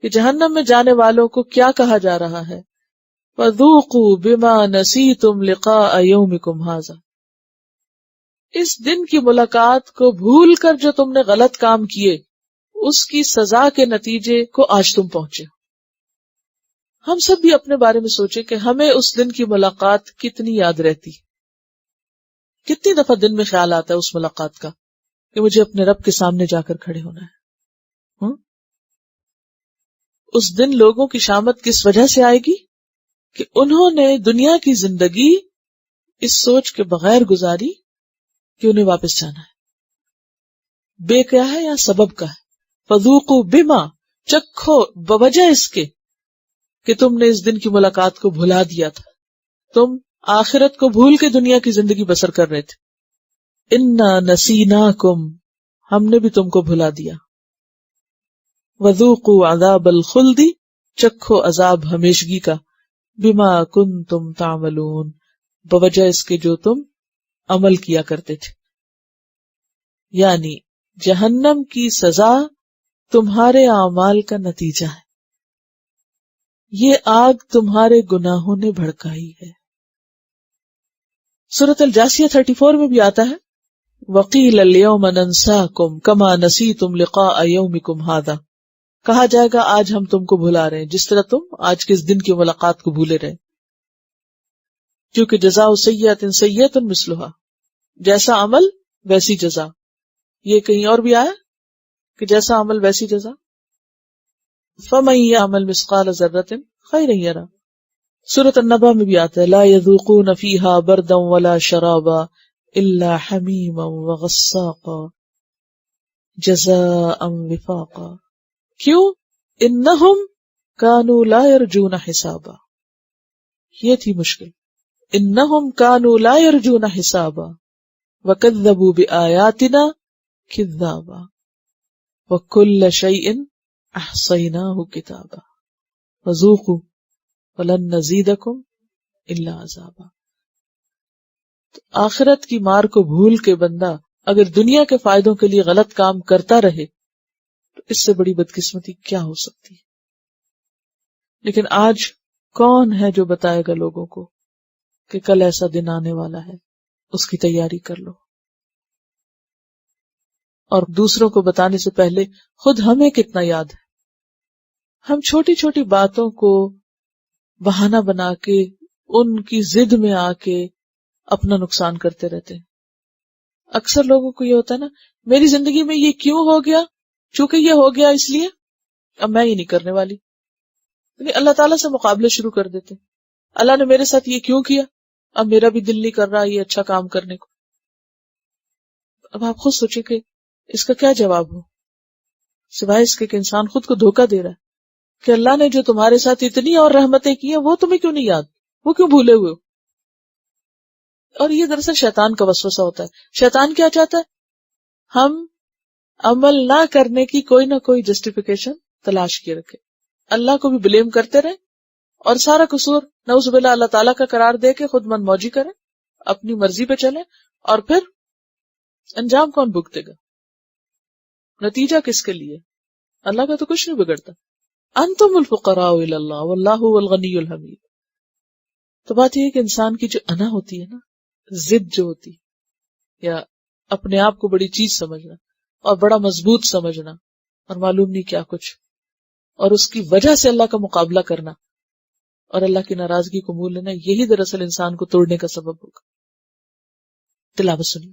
کہ جہنم میں جانے والوں کو کیا کہا جا رہا ہے، فَذُوقُوا بِمَا نَسِيتُمْ لِقَاءَ يَوْمِكُمْ هَذَا۔ اس دن کی ملاقات کو بھول کر جو تم نے غلط کام کیے، اس کی سزا کے نتیجے کو آج تم پہنچے۔ ہم سب بھی اپنے بارے میں سوچیں کہ ہمیں اس دن کی ملاقات کتنی یاد رہتی، کتنی دفعہ دن میں خیال آتا ہے اس ملاقات کا کہ مجھے اپنے رب کے سامنے جا کر کھڑے ہونا ہے۔ اس دن لوگوں کی شامت کس وجہ سے آئے گی کہ انہوں نے دنیا کی زندگی اس سوچ کے بغیر گزاری کہ انہیں واپس جانا ہے۔ بے کیا ہے یا سبب کا ہے، فذوقوا بما، چکھو بوجہ اس کے کہ تم نے اس دن کی ملاقات کو بھلا دیا تھا، تم آخرت کو بھول کے دنیا کی زندگی بسر کر رہے تھے۔ انا نسیناکم، ہم نے بھی تم کو بھلا دیا۔ وذوقوا عذاب الخلد، چکھو عذاب ہمیشگی کا، بما کنتم تعملون، بوجہ اس کے جو تم عمل کیا کرتے تھے۔ یعنی جہنم کی سزا تمہارے اعمال کا نتیجہ ہے، یہ آگ تمہارے گناہوں نے بھڑکائی ہے۔ سورۃ الجاثیہ 34 میں بھی آتا ہے وَقِيلَ الْيَوْمَ نَنْسَاكُمْ كَمَا نَسِيتُمْ لِقَاءَ يَوْمِكُمْ هَذَا، کہا جائے گا آج ہم تم کو بھلا رہے ہیں جس طرح تم آج کے اس دن کی ملاقات کو بھولے رہے، کیونکہ جزاء سیئۃ سیئۃ مثلھا، جیسا عمل ویسی جزا۔ یہ کہیں اور بھی آیا کہ جیسا عمل ویسی جزا۔ فَمَن يَعْمَلْ مِثْقَالَ ذَرَّةٍ خَيْرًا يَرَهُ، سورۃ النبأ میں بھی آتا ہے لا يذوقون فيها بردا ولا شرابا الا حمیما وغساقا جزاء وفاقا، کیوں؟ انہم كانوا لا يرجون حسابا، یہ تھی مشکل، انہم كانوا لا يرجون حسابا وكذبوا بآیاتنا کذابا وكل شيء احصیناہ کتابا فذوقوا فلن نزیدکم الا عذابا۔ تو آخرت کی مار کو بھول کے بندہ اگر دنیا کے فائدوں کے لیے غلط کام کرتا رہے تو اس سے بڑی بدقسمتی کیا ہو سکتی ہے۔ لیکن آج کون ہے جو بتائے گا لوگوں کو کہ کل ایسا دن آنے والا ہے، اس کی تیاری کر لو۔ اور دوسروں کو بتانے سے پہلے خود ہمیں کتنا یاد ہے، ہم چھوٹی چھوٹی باتوں کو بہانہ بنا کے ان کی ضد میں آ کے اپنا نقصان کرتے رہتے ہیں۔ اکثر لوگوں کو یہ ہوتا ہے نا، میری زندگی میں یہ کیوں ہو گیا، چونکہ یہ ہو گیا اس لیے اب میں یہ نہیں کرنے والی، یعنی اللہ تعالیٰ سے مقابلے شروع کر دیتے ہیں۔ اللہ نے میرے ساتھ یہ کیوں کیا، اب میرا بھی دل نہیں کر رہا یہ اچھا کام کرنے کو۔ اب آپ خود سوچیں کہ اس کا کیا جواب ہو، سوائے اس کے کہ انسان خود کو دھوکہ دے رہا ہے کہ اللہ نے جو تمہارے ساتھ اتنی اور رحمتیں کی ہیں وہ تمہیں کیوں نہیں یاد، وہ کیوں بھولے ہوئے ہو۔ اور یہ دراصل شیطان کا وسوسہ ہوتا ہے۔ شیطان کیا چاہتا ہے، ہم عمل نہ کرنے کی کوئی نہ کوئی جسٹیفیکیشن تلاش کیے رکھے، اللہ کو بھی بلیم کرتے رہے اور سارا قصور نعوذ باللہ اللہ تعالیٰ کا قرار دے کے خود من موجی کریں، اپنی مرضی پہ چلیں، اور پھر انجام کون بھگتے گا، نتیجہ کس کے لیے؟ اللہ کا تو کچھ نہیں بگڑتا۔ انتم الفقراء الی اللہ واللہ هو الغنی الحمید۔ تو بات یہ ہے کہ انسان کی جو انا ہوتی ہے نا، ضد جو ہوتی ہے، یا اپنے آپ کو بڑی چیز سمجھنا اور بڑا مضبوط سمجھنا اور معلوم نہیں کیا کچھ، اور اس کی وجہ سے اللہ کا مقابلہ کرنا اور اللہ کی ناراضگی کو مول لینا، یہی دراصل انسان کو توڑنے کا سبب ہوگا۔ تلاوت سنیے۔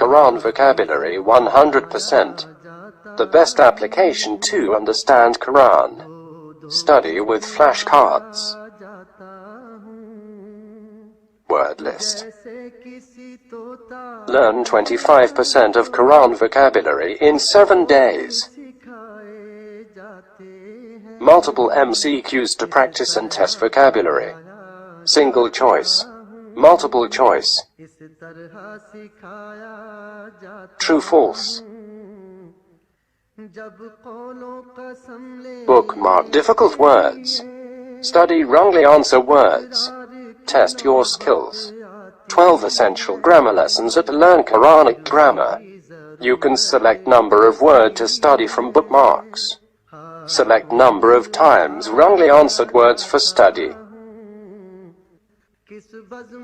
Quran vocabulary 100%. The best application to understand Quran. Study with flashcards. Word list. Learn 25% of Quran vocabulary in 7 days. Multiple MCQs to practice and test vocabulary. Single choice. Multiple choice. True false. Bookmark difficult words. Study wrongly answer words. Test your skills. 12 essential grammar lessons at Learn Quranic Grammar. You can select number of word to study from bookmarks. Select number of times wrongly answered words for study.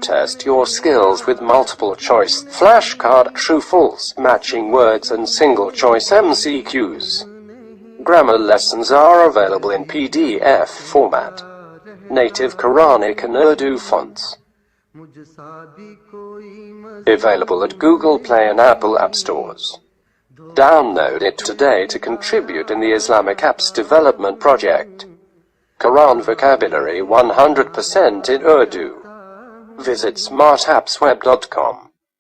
Test your skills with multiple choice flashcard, true false, matching words and single choice MCQs. Grammar lessons are available in PDF format. Native Quranic and Urdu fonts. Available at Google Play and Apple App Stores. Download it today to contribute in the Islamic Apps Development Project. Quran vocabulary 100% in Urdu. Visit smartappsweb.com.